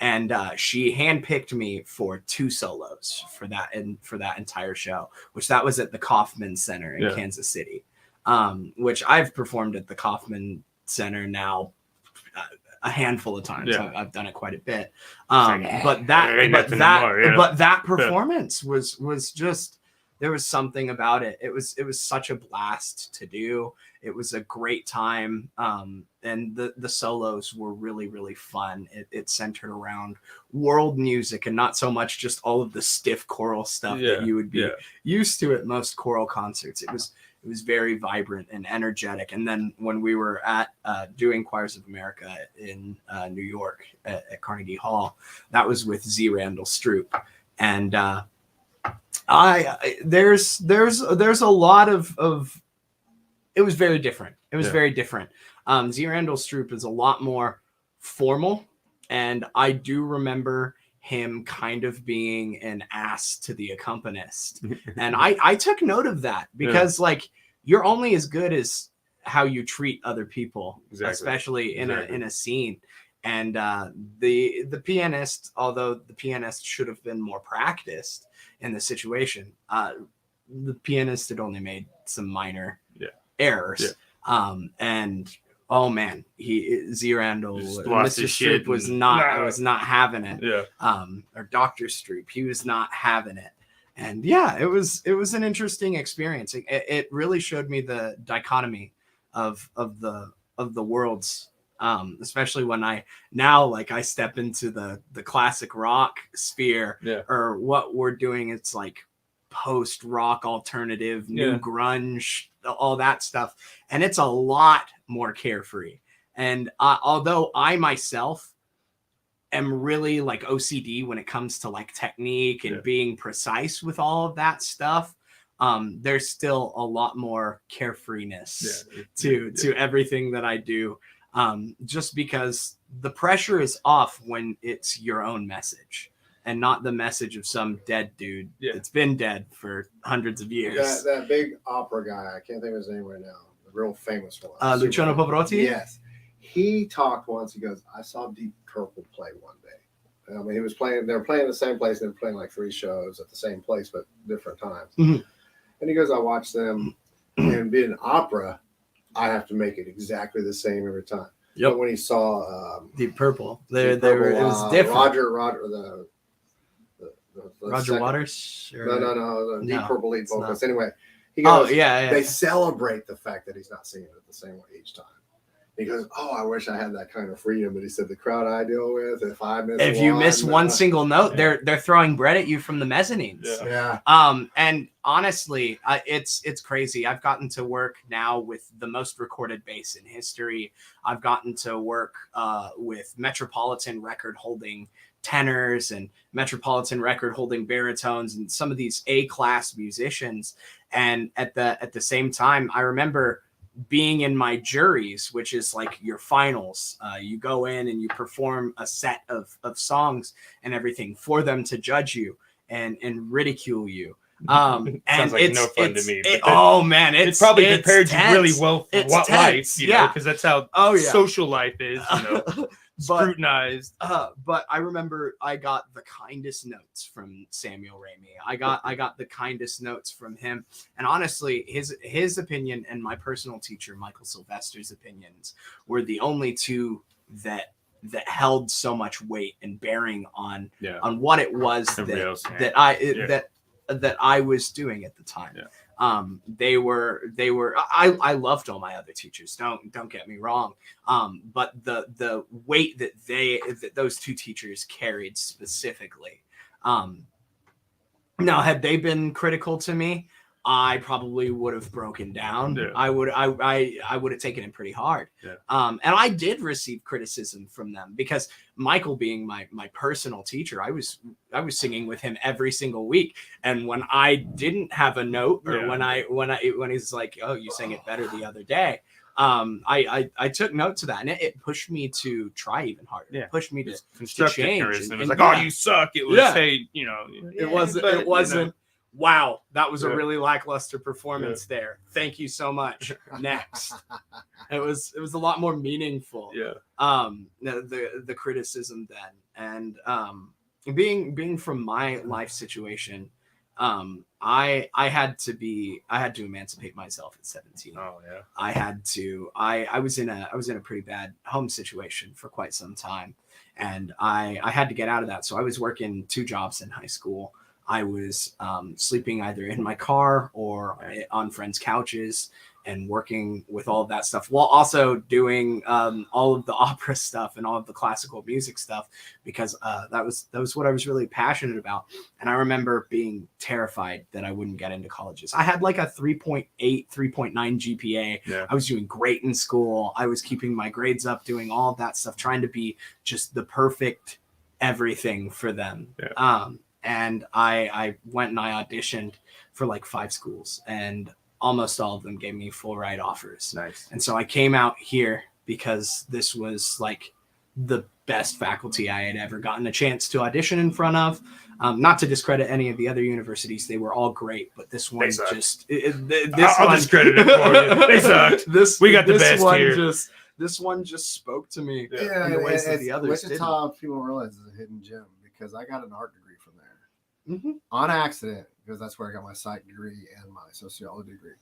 And she handpicked me for 2 solos for that entire show, which that was at the Kauffman Center in Kansas City, which I've performed at the Kauffman Center now a handful of times. Yeah. I've done it quite a bit. Like, But that performance was just, there was something about it. It was such a blast to do. It was a great time. And the solos were really, really fun. It centered around world music and not so much just all of the stiff choral stuff that you would be used to at most choral concerts. It was very vibrant and energetic. And then when we were at doing Choirs of America in New York at Carnegie Hall, that was with Z. Randall Stroop. And there's a lot of it was very different. It was very different. Z. Randall Stroop is a lot more formal, and I do remember him kind of being an ass to the accompanist. And I took note of that because like you're only as good as how you treat other people, especially in a scene. And the pianist, although the pianist should have been more practiced in the situation, the pianist had only made some minor errors. And oh man, Z. Randall, Mr. Stroop was not having it. Or Dr. Stroop, he was not having it. And it was an interesting experience. It really showed me the dichotomy of the worlds, especially when I step into the classic rock sphere, or what we're doing. It's like post rock, alternative, new grunge, all that stuff, and it's a lot more carefree. And although I myself am really like OCD when it comes to like technique and being precise with all of that stuff, there's still a lot more carefreeness to everything that I do, just because the pressure is off when it's your own message and not the message of some dead dude that's been dead for hundreds of years. That big opera guy, I can't think of his name right now, the real famous one. Luciano Pavarotti? Yes. He talked once, he goes, I saw Deep Purple play one day. I mean, they were playing the same place, they were playing like 3 shows at the same place, but different times. Mm-hmm. And he goes, I watched them, and being an opera, I have to make it exactly the same every time. But when he saw Deep Purple, it was different. Roger Waters? No, Deep Purple lead vocalist. Anyway, he goes, they celebrate the fact that he's not singing it the same way each time. He goes, I wish I had that kind of freedom. But he said, the crowd I deal with, if you miss one single note, they're throwing bread at you from the mezzanines. And honestly, it's crazy. I've gotten to work now with the most recorded bass in history. I've gotten to work with Metropolitan record holding tenors and Metropolitan record holding baritones and some of these A-class musicians. And at the same time, I remember being in my juries, which is like your finals. You go in and you perform a set of songs and everything for them to judge you and ridicule you. And sounds like no fun to me. It probably prepared you really well for what life, because that's how social life is, scrutinized. But I remember I got the kindest notes from Samuel Ramey. I got the kindest notes from him. And honestly, his opinion and my personal teacher, Michael Sylvester's opinions, were the only two that held so much weight and bearing on what it was that I was doing at the time. They were I loved all my other teachers, don't get me wrong, but the weight that those two teachers carried specifically, now had they been critical to me, I probably would have broken down. I would have taken it pretty hard. And I did receive criticism from them because Michael, being my personal teacher, I was singing with him every single week. And when I didn't have a note, or when he's like, "Oh, you sang it better the other day," I took note to that, and it pushed me to try even harder. It pushed me to change. And it was like, "Oh, you suck." It was, "Hey, it wasn't. Wow, that was a really lackluster performance there. Thank you so much. Next." It was a lot more meaningful. The criticism then, and being from my life situation, I had to emancipate myself at 17. Oh yeah. I had to. I was in a pretty bad home situation for quite some time, and I had to get out of that. So I was working 2 jobs in high school. I was sleeping either in my car or on friends' couches and working with all of that stuff while also doing all of the opera stuff and all of the classical music stuff, because that was what I was really passionate about. And I remember being terrified that I wouldn't get into colleges. I had like a 3.8, 3.9 GPA. Yeah. I was doing great in school. I was keeping my grades up, doing all of that stuff, trying to be just the perfect everything for them. Yeah. And I went and I auditioned for like 5 schools, and almost all of them gave me full ride offers. Nice. And so I came out here because this was like the best faculty I had ever gotten a chance to audition in front of. Not to discredit any of the other universities, they were all great, but this one just I'll discredit it for you. They sucked. We got the best here. This one just spoke to me Yeah, in the ways that the others didn't. Wichita, people don't realize, is a hidden gem because I got an art degree from there Mm-hmm. on accident, because that's where I got my psych degree and my sociology degree.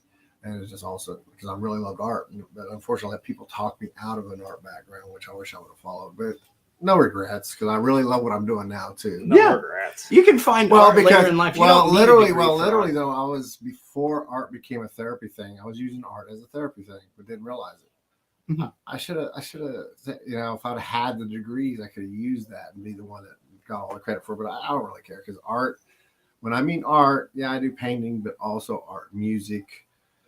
And it's just also because I really loved art. But unfortunately, people talked me out of an art background, which I wish I would have followed. But no regrets, because I really love what I'm doing now too. No regrets. You can find art later in life. Literally though, I was, before art became a therapy thing, I was using art as a therapy thing, but didn't realize it. Mm-hmm. I should have, if I'd had the degrees, I could have used that and be the one that got all the credit for it. But I don't really care, because art, when I mean art, yeah, I do painting, but also art, music.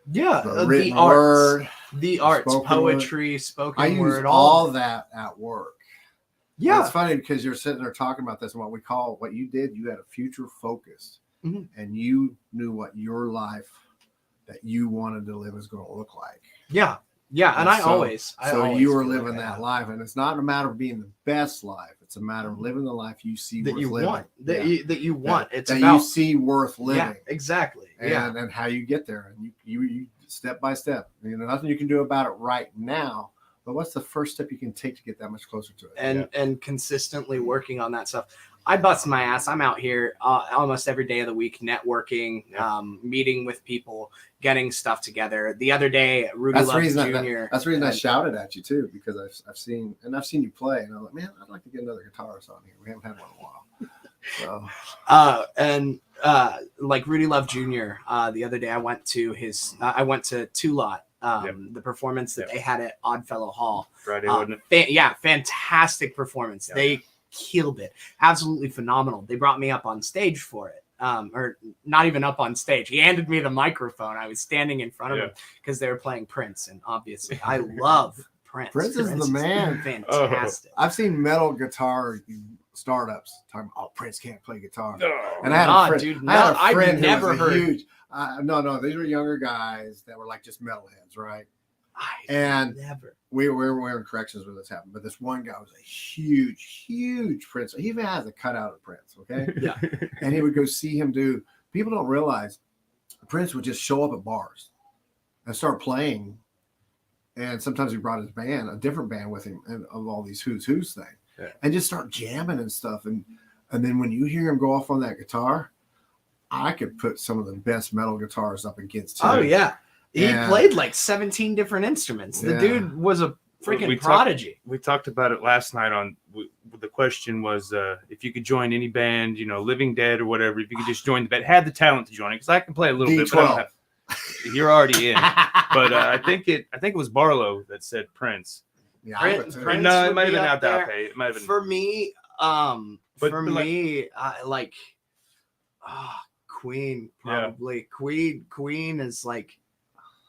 Yeah, the arts, poetry, spoken I use word, all that at work. Yeah, and it's funny because you're sitting there talking about this, and what you did, you had a future focus, and you knew what your life that you wanted to live is going to look like. Yeah, and I always you were living that life, and it's not a matter of being the best life; it's a matter of living the life you see that worth you living. want, that you want. It's that about you see worth living. Yeah, exactly. And how you get there, and you step by step. Nothing you can do about it right now. But what's the first step you can take to get that much closer to it? And consistently working on that stuff. I bust my ass. I'm out here almost every day of the week, networking, meeting with people, getting stuff together. The other day, Rudy Love Jr. That's the reason I shouted at you too, because I've seen you play, and I'm like, man, I'd like to get another guitarist on here. We haven't had one in a while. Like Rudy Love Jr. The other day, I went to Two Lot. The performance that they had at Oddfellow Hall. Friday, wasn't it? Fantastic performance. Yeah. They killed it. Absolutely phenomenal. They brought me up on stage for it. Or not even up on stage. He handed me the microphone. I was standing in front of him because they were playing Prince, and obviously I love Prince. Prince is the man. Fantastic. I've seen metal guitar startups talking, Prince can't play guitar. Oh. And I had a friend, I've never heard. Huge, no, these were younger guys that were like just metalheads, right? We were wearing corrections when this happened, but this one guy was a huge Prince. He even has a cutout of Prince, okay? Yeah. And he would go see him do. People don't realize Prince would just show up at bars and start playing. And sometimes he brought his band, a different band with him, and of all these who's thing, and just start jamming and stuff. And then when you hear him go off on that guitar, I could put some of the best metal guitars up against him. Oh yeah. He played like 17 different instruments. The dude was a freaking prodigy. We talked about it last night the question was if you could join any band, Living Dead or whatever, if you could just join the band, had the talent to join it, because I can play a little bit, but I don't have. You're already in. But I think it was Barlow that said Prince. Yeah, Prince it might have been out there. It might have been. For me, Queen probably. Yeah. Queen is like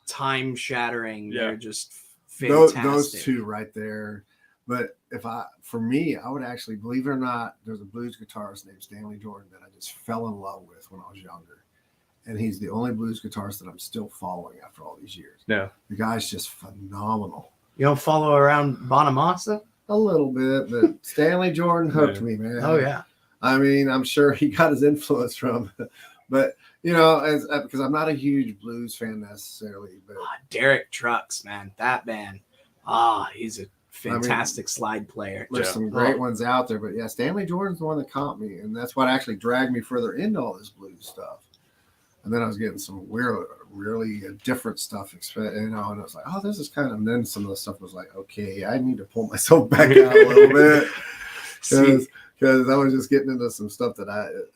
time shattering. Yeah. They're just fantastic. Those two right there. But for me, I would actually, believe it or not, there's a blues guitarist named Stanley Jordan that I just fell in love with when I was younger. And he's the only blues guitarist that I'm still following after all these years. Yeah. The guy's just phenomenal. You don't follow around Bonamassa? A little bit, but Stanley Jordan hooked me, man. Oh, yeah. I mean, I'm sure he got his influence from, but because I'm not a huge blues fan necessarily. But Derek Trucks, man, that band. He's a fantastic slide player. There's some great ones out there, but yeah, Stanley Jordan's the one that caught me, and that's what actually dragged me further into all this blues stuff. And then I was getting some really different stuff, and I was like, oh, this is kind of. And then some of the stuff was like, okay, I need to pull myself back out a little bit because I was just getting into some stuff that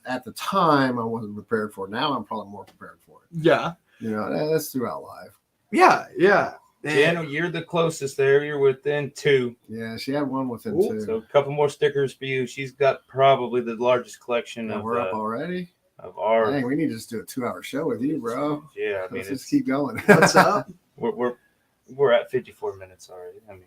at the time I wasn't prepared for. Now I'm probably more prepared for it. Yeah, that's throughout life. Yeah. Jan, you're the closest there. You're within 2. Yeah, she had one within 2. So a couple more stickers for you. She's got probably the largest collection of. We're up already. Of our. Dang, we need to just do a 2-hour show with you, bro. Yeah, I mean, let's just keep going. What's up? We're at 54 minutes already. I mean,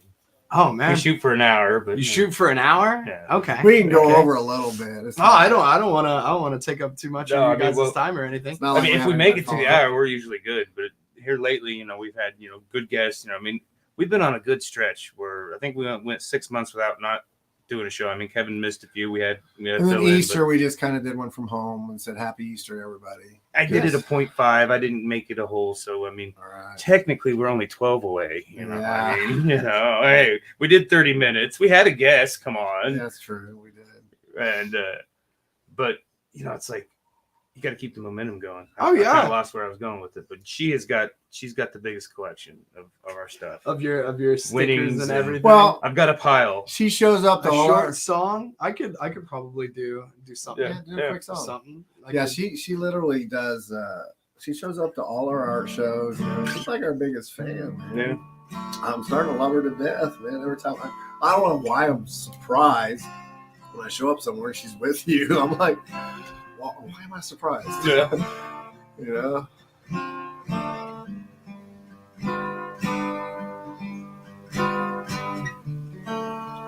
oh man, we shoot for an hour, but you shoot for an hour. Yeah. Okay, we can go over a little bit. I don't want to take up too much of your guys' time or anything. I mean, if we make it to the hour, we're usually good. But here lately, we've had good guests. I mean, we've been on a good stretch where I think we went 6 months without not doing a show. I mean, Kevin missed a few. We had and then Easter, we just kind of did one from home and said Happy Easter, everybody. I did it a 0.5. I didn't make it a whole. So I mean, technically, we're only 12 away. I mean, hey, we did 30 minutes. We had a guest. Come on, that's true. We did. And but it's like you got to keep the momentum going. I kind of lost where I was going with it, but she's got the biggest collection of our stuff, of your stickers Winnings and everything. Well, I've got a pile. She shows up to a short song. I could probably do something. Yeah, do a quick song. Something. She literally does. She shows up to all our art shows. She's like our biggest fan. Man. Yeah, I'm starting to love her to death, man. Every time I don't know why I'm surprised when I show up somewhere and she's with you. I'm like, why am I surprised? Yeah.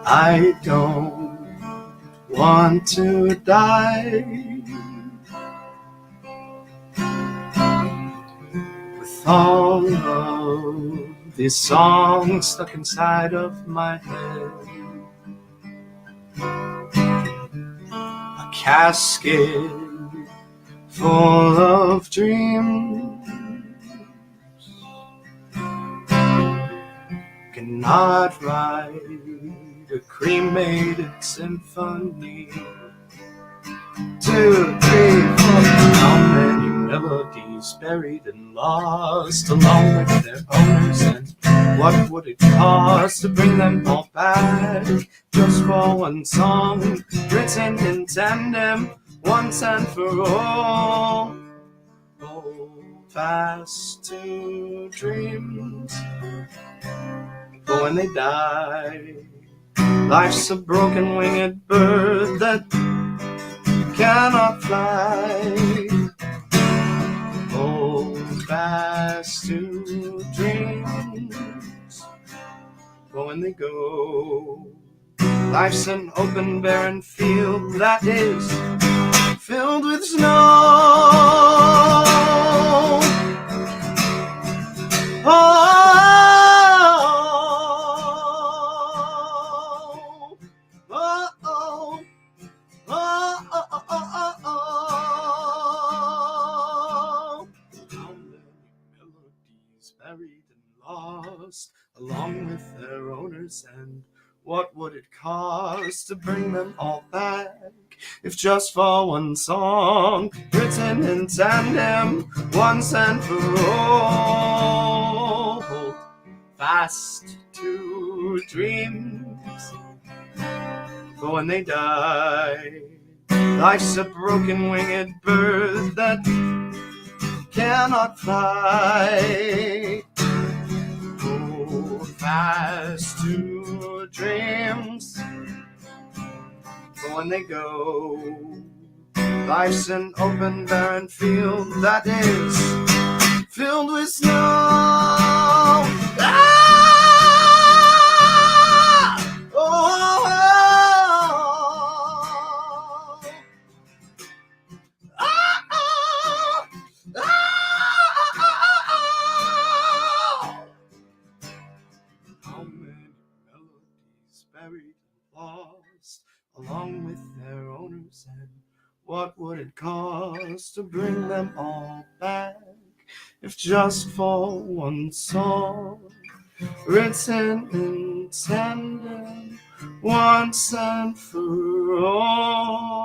I don't want to die with all of these songs stuck inside of my head. A casket full of dreams cannot write a cremated symphony. 2, 3, 4. How many melodies buried and lost along with their owners, and what would it cost to bring them all back just for one song written in tandem once and for all? Hold fast to dreams, but when they die, life's a broken winged bird that cannot fly. Hold fast to dreams, but when they go, life's an open barren field that is filled with snow. Buried and lost along with their owners, and what would it cost to bring them all back if just for one song written in tandem once and for all? Hold fast to dreams, but when they die, life's a broken winged bird that cannot fly. Hold fast to dreams, but when they go, life's an open barren field that is filled with snow. Along with their owners, and what would it cost to bring them all back if just for one song written in tandem once and for all?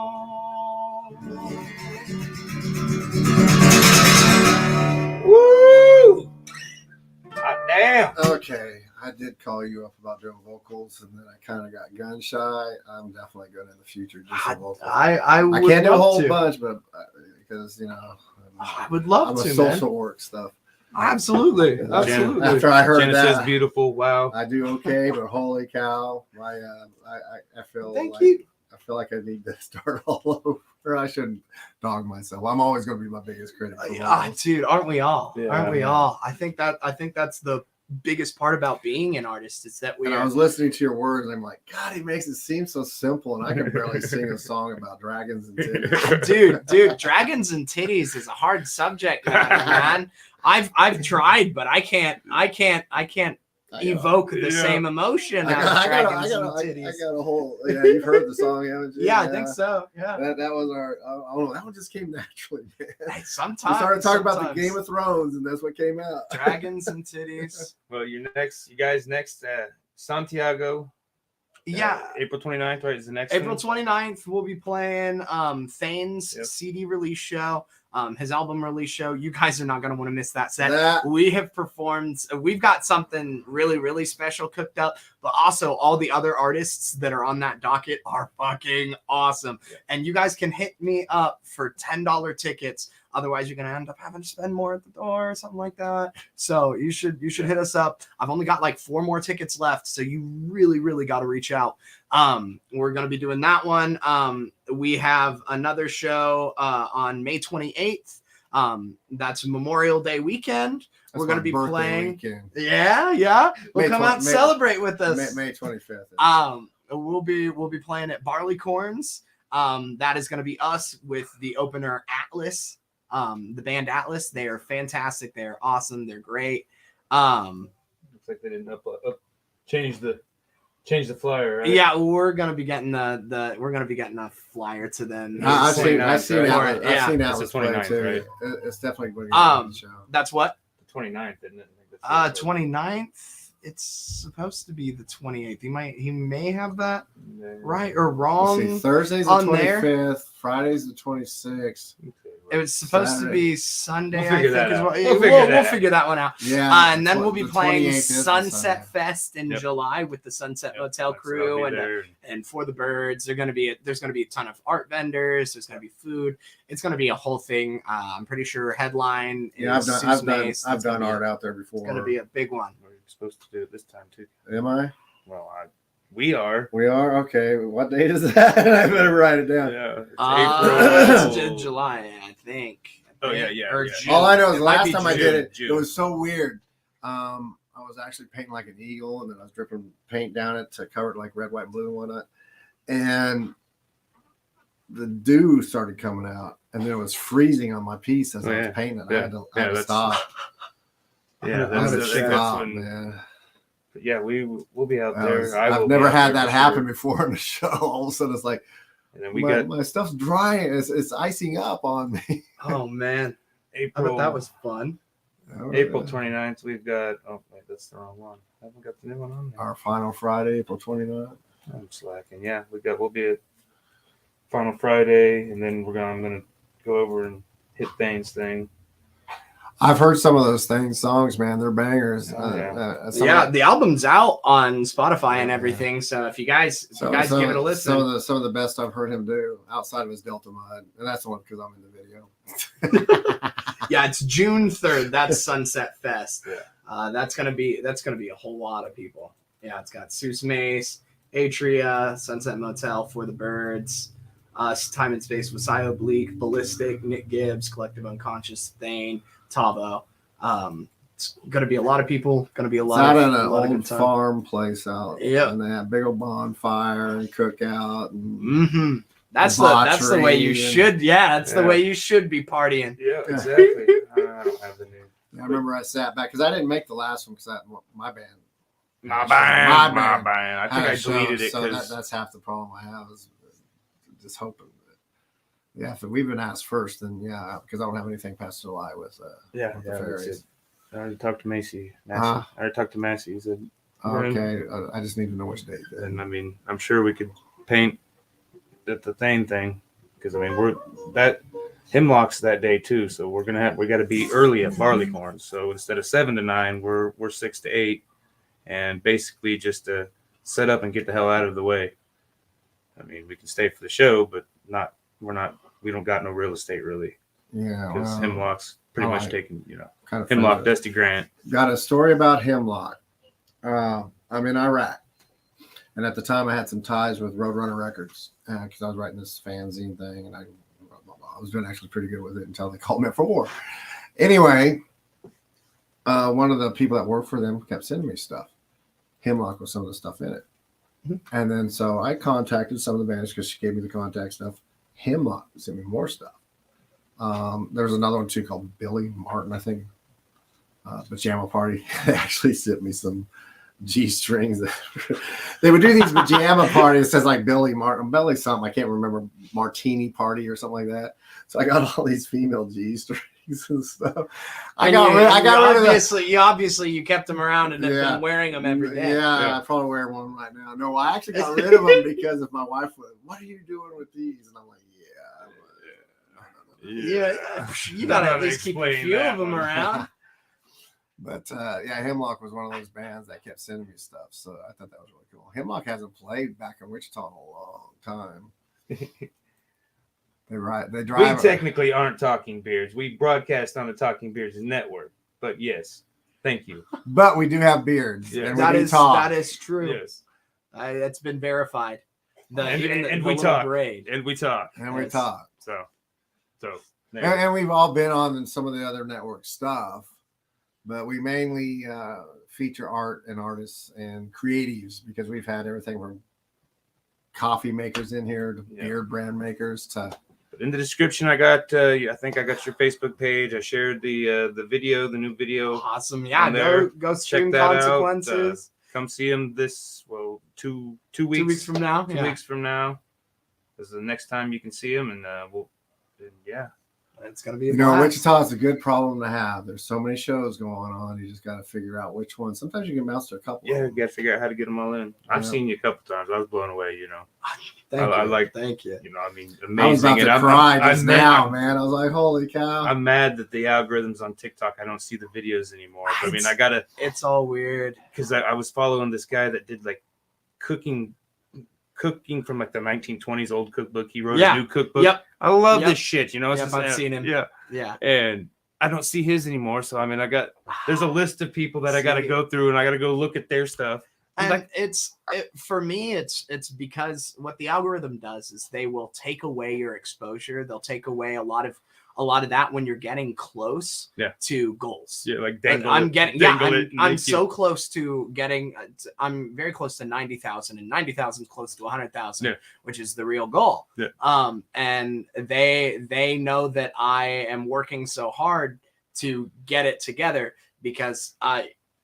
Damn. Okay, I did call you up about doing vocals, and then I kind of got gun shy. I'm definitely good in the future. Just some vocals. I would can't do a love whole to. bunch, but because I would love I'm to, a man. social work stuff. Absolutely. Jen- Absolutely. After I heard Genesis that, beautiful. Wow. I do okay, but holy cow, I feel Thank like you. I feel like I need to start all over. I shouldn't dog myself. I'm always going to be my biggest critic. for vocals. Dude, aren't we all? Yeah, aren't we man. all? I think that's the biggest part about being an artist is that we And I are. was listening to your words, and I'm like, God, he makes it seem so simple, and I can barely sing a song about dragons and titties. dude, dragons and titties is a hard subject matter, man. I've tried, but I can't evoke the Yeah. same emotion I out got, of I, dragons got, and I, got, titties. I got a whole. Yeah, you've heard the song, haven't you? Yeah, I think so. Yeah. That was our. I don't know. That one just came naturally, man. Hey, We sometimes started talking about the sometimes. Game of Thrones, and that's what came out. Dragons and titties. Well, you guys next, Santiago. Yeah. April 29th, right? Is the next April one? 29th, we'll be playing Thane's Yep. CD release show, his album release show. You guys are not going to want to miss that set. That We have performed. We've got something really, really special cooked up, but also all the other artists that are on that docket are fucking awesome. Yeah. And you guys can hit me up for $10 tickets. Otherwise, you're gonna end up having to spend more at the door or something like that. So you should hit us up. I've only got like 4 more tickets left, so you really got to reach out. We're gonna be doing that one. We have another show on May 28th. That's Memorial Day weekend. that's We're gonna my be birthday playing. weekend. Yeah. Well, May come 20 out and May- celebrate with us. May 25th. We'll be playing at Barleycorns. That is gonna be us with the opener Atlas. The band Atlas. They are fantastic. They're awesome. They're great. Looks like they didn't change the flyer, right? Yeah, we're gonna be getting we're gonna be getting a flyer to them. I've It's seen 29th, Atlas. right? Yeah. I've seen That's Atlas the play 29th, too. right? It's definitely going to be a good show. That's what? The 29th, isn't it? I think that's 29th. It's supposed to be the 28th. He may have that Yeah. right or Let's wrong. see, Thursday's the on there. 25th. Friday's the 26th. Okay, It was supposed to Saturday. be Sunday. We'll I figure think that is out. what, We'll figure that one out. Yeah. And then we'll be the playing 28th is the Sunset Sunday. Fest in Yep. July with the Sunset Yep, Motel like I said, crew I'll be and there. and for the birds. There's gonna be a ton of art vendors. There's gonna be food. It's gonna be a whole thing. I'm pretty sure headline. Yeah, I've is done. Seuss I've done. Mace. I've That's gonna done be art out there before. It's gonna be a big one. We're supposed to do it this time too. Am I? Well, we are. We are. Okay. What date is that? I better write it down. Yeah. It's It's April. July, I think. Oh, yeah. Or Yeah. June. All I know is It the might last be time I June. did it, June. it was so weird. I was actually painting like an eagle, and then I was dripping paint down it to cover it like red, white, blue, and whatnot. And the dew started coming out, and then it was freezing on my piece as I was painting it. I had to that's- stop. Yeah, I had to that's stop, when. man. Yeah, we'll be out I there. was- I will I've be never out had there that for happen sure. before in the show. All of a sudden, it's like And then we my, got my stuff's drying. It's icing up on me. Oh man, I April. bet that was fun. April 29th. We've got. Oh wait, that's the wrong one. I haven't got the new one on there. Our final Friday, April 29th. I'm slacking. Yeah, we'll be at Final Friday, and then I'm gonna go over and hit Thane's thing. I've heard some of those songs, man. They're bangers. Oh, yeah. Some Yeah, of the album's out on Spotify and Yeah. everything. So if you guys some- give it a listen. Some of the best I've heard him do outside of his Delta Mud, and that's the one because I'm in the video. Yeah, it's June 3rd. That's Sunset Fest. Yeah. That's gonna be a whole lot of people. Yeah, it's got Seuss Mace, Atria, Sunset Motel, For the Birds, Time and Space, Wasayo Bleak, Ballistic, Nick Gibbs, Collective Unconscious, Thane, Talbot. It's gonna be a lot of people. Gonna be a It's lot out of at an a lot of old good time. farm place out. Yeah. And they have big old bonfire and cookout. And Mm-hmm. That's the way you Debauchery should. Yeah, that's the Yeah. way you should be partying. Yeah, exactly. I don't have the new. I remember I sat back because I didn't make the last one because my band. My band. band. I think had I a show, deleted it so because that's half the problem I have is just hoping. Yeah, if we've been asked first, then yeah, because I don't have anything past July with yeah, the that's fairies. it. I already talked to Macy. Huh? I already talked to Massey. He said, Okay, I just need to know which date. Then. and I mean, I'm sure we could paint the Thane thing because I mean, Hemlock's that day too, so we got to be early at Barleycorn. So instead of 7 to 9, we're 6 to 8, and basically just to set up and get the hell out of the way. I mean, we can stay for the show, but we don't got no real estate really. Yeah, because Hemlock's pretty much taking, kind of Hemlock, Dusty Grant. Got a story about Hemlock. I'm in Iraq, and at the time I had some ties with Roadrunner Records because I was writing this fanzine thing, and I was doing actually pretty good with it until they called me up for war. Anyway, one of the people that worked for them kept sending me stuff. Hemlock was some of the stuff in it. Mm-hmm. And then so I contacted some of the bands because she gave me the contact stuff. Hemlock sent me more stuff. There was another one too called Billy Martin, I think. Pajama Party. They actually sent me some G strings. They would do these pajama parties. It says like Billy Martin, Billy something. I can't remember. Martini Party or something like that. So I got all these female G strings and stuff. I got rid of them. Obviously you kept them around and have been wearing them every day. Yeah, I probably wear one right now. No, I actually got rid of them because if my wife was, what are you doing with these? And I'm like, you gotta at least keep a few of them around. But Hemlock was one of those bands that kept sending me stuff, so I thought that was really cool. Hemlock hasn't played back in Wichita in a long time. They drive. We technically aren't Talking Beards. We broadcast on the Talking Beards network, but yes, thank you. But we do have beards. Yes. And that is true. Yes, that's been verified. And we talk. So. And we've all been on some of the other network stuff, but we mainly feature art and artists and creatives because we've had everything from coffee makers in here to beard brand makers to. In the description, I got. I think I got your Facebook page. I shared the video, the new video. Awesome! Yeah, go stream Consequences. Come see them this 2 weeks. 2 weeks from now. 2 weeks from now. This is the next time you can see them, and it's gonna be. Wichita is a good problem to have. There's so many shows going on. You just got to figure out which one. Sometimes you can master a couple. Yeah, you got to figure out how to get them all in. I've seen you a couple times. I was blown away. Thank you. I mean, amazing. I was about to cry just now, man. I was like, holy cow. I'm mad that the algorithms on TikTok, I don't see the videos anymore. But, I mean, I gotta. It's all weird because I was following this guy that did like cooking from like the 1920s old cookbook. He wrote a new cookbook. Yep. I love this shit. I've seen him. Yeah. And I don't see his anymore. So I mean, there's a list of people that I got to go through, and I got to go look at their stuff. And for me, it's because what the algorithm does is they will take away your exposure. They'll take away a lot of that when you're getting close to goals. Yeah, like I'm so close to getting. I'm very close to 90,000, and 90,000 is close to 100,000, which is the real goal. Yeah. And they know that I am working so hard to get it together because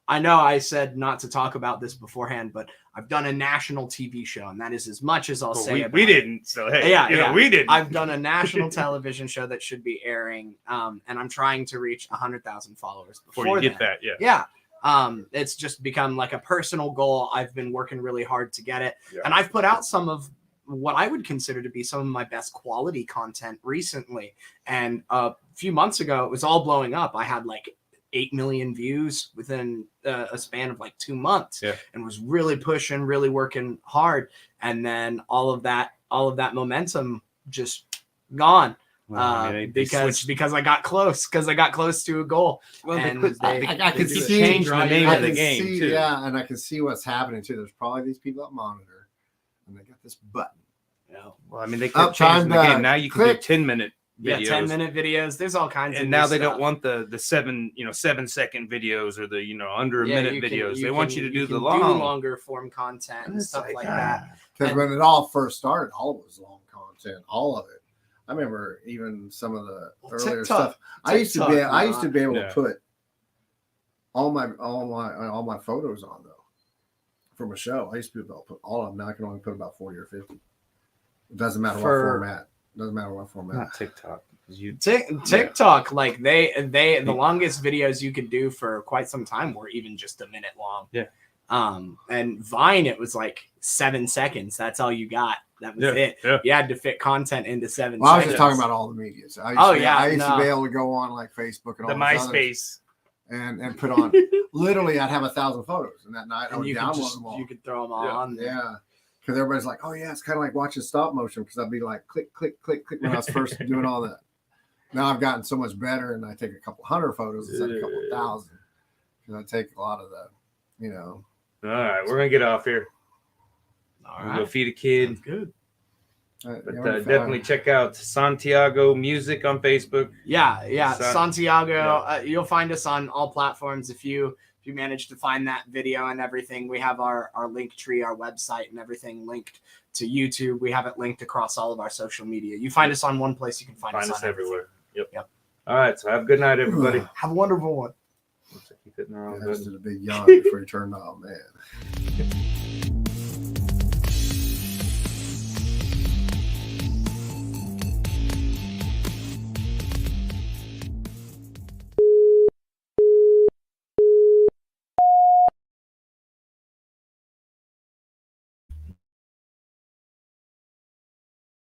I know I said not to talk about this beforehand, but I've done a national TV show, and that is as much as I'll say. We didn't. So hey, we didn't. I've done a national television show that should be airing, and I'm trying to reach 100,000 followers before you get that. Yeah. It's just become like a personal goal. I've been working really hard to get it, and I've put out some of what I would consider to be some of my best quality content recently. And a few months ago, it was all blowing up. I had like 8 million views within a span of like 2 months, and was really pushing, really working hard. And then all of that momentum just gone because I got close to a goal. Well, and I can see change the name of the game too. Yeah, and I can see what's happening too. There's probably these people that monitor, and they got this button. Well, I mean, they kept changing the game. Now you can do 10-minute videos. 10-minute videos. There's all kinds of. And now they don't want the 7-second videos or the under a minute videos. They want you to do the longer form content and stuff like that. Because when it all first started, all of it was long content, all of it. I remember even some of the earlier stuff. I used to be able to put all my photos on though from a show. I used to be able to put all of them. Now I can only put about 40 or 50. It doesn't matter what format. Doesn't matter what format. Not TikTok. TikTok, like the longest videos you could do for quite some time were even just a minute long. Yeah. And Vine, it was like 7 seconds. That's all you got. That was it. Yeah. You had to fit content into 7 Well, I was seconds. just talking about all the media. So I used to be able to go on like Facebook and The all MySpace. and put on. Literally, I'd have 1,000 photos, and that night I would download them all. You could throw them all on there. Yeah, because everybody's like, "Oh yeah, it's kind of like watching stop motion." Because I'd be like, "Click, click, click, click" when I was first doing all that. Now I've gotten so much better, and I take a couple hundred photos instead of a couple thousand. Because I take a lot of the, you know. All right, we're gonna get off here. All We'll right. go feed a kid. That's good. But definitely check out Santiago.Music on Facebook. Yeah. Santiago. You'll find us on all platforms. If you manage to find that video and everything, we have our link tree, our website, and everything linked to YouTube. We have it linked across all of our social media. You find us on one place, you can find us everywhere. Yep. All right. So have a good night, everybody. Have a wonderful one. Looks like you hitting the wrong I button. just did a big yawn before you turned off, man.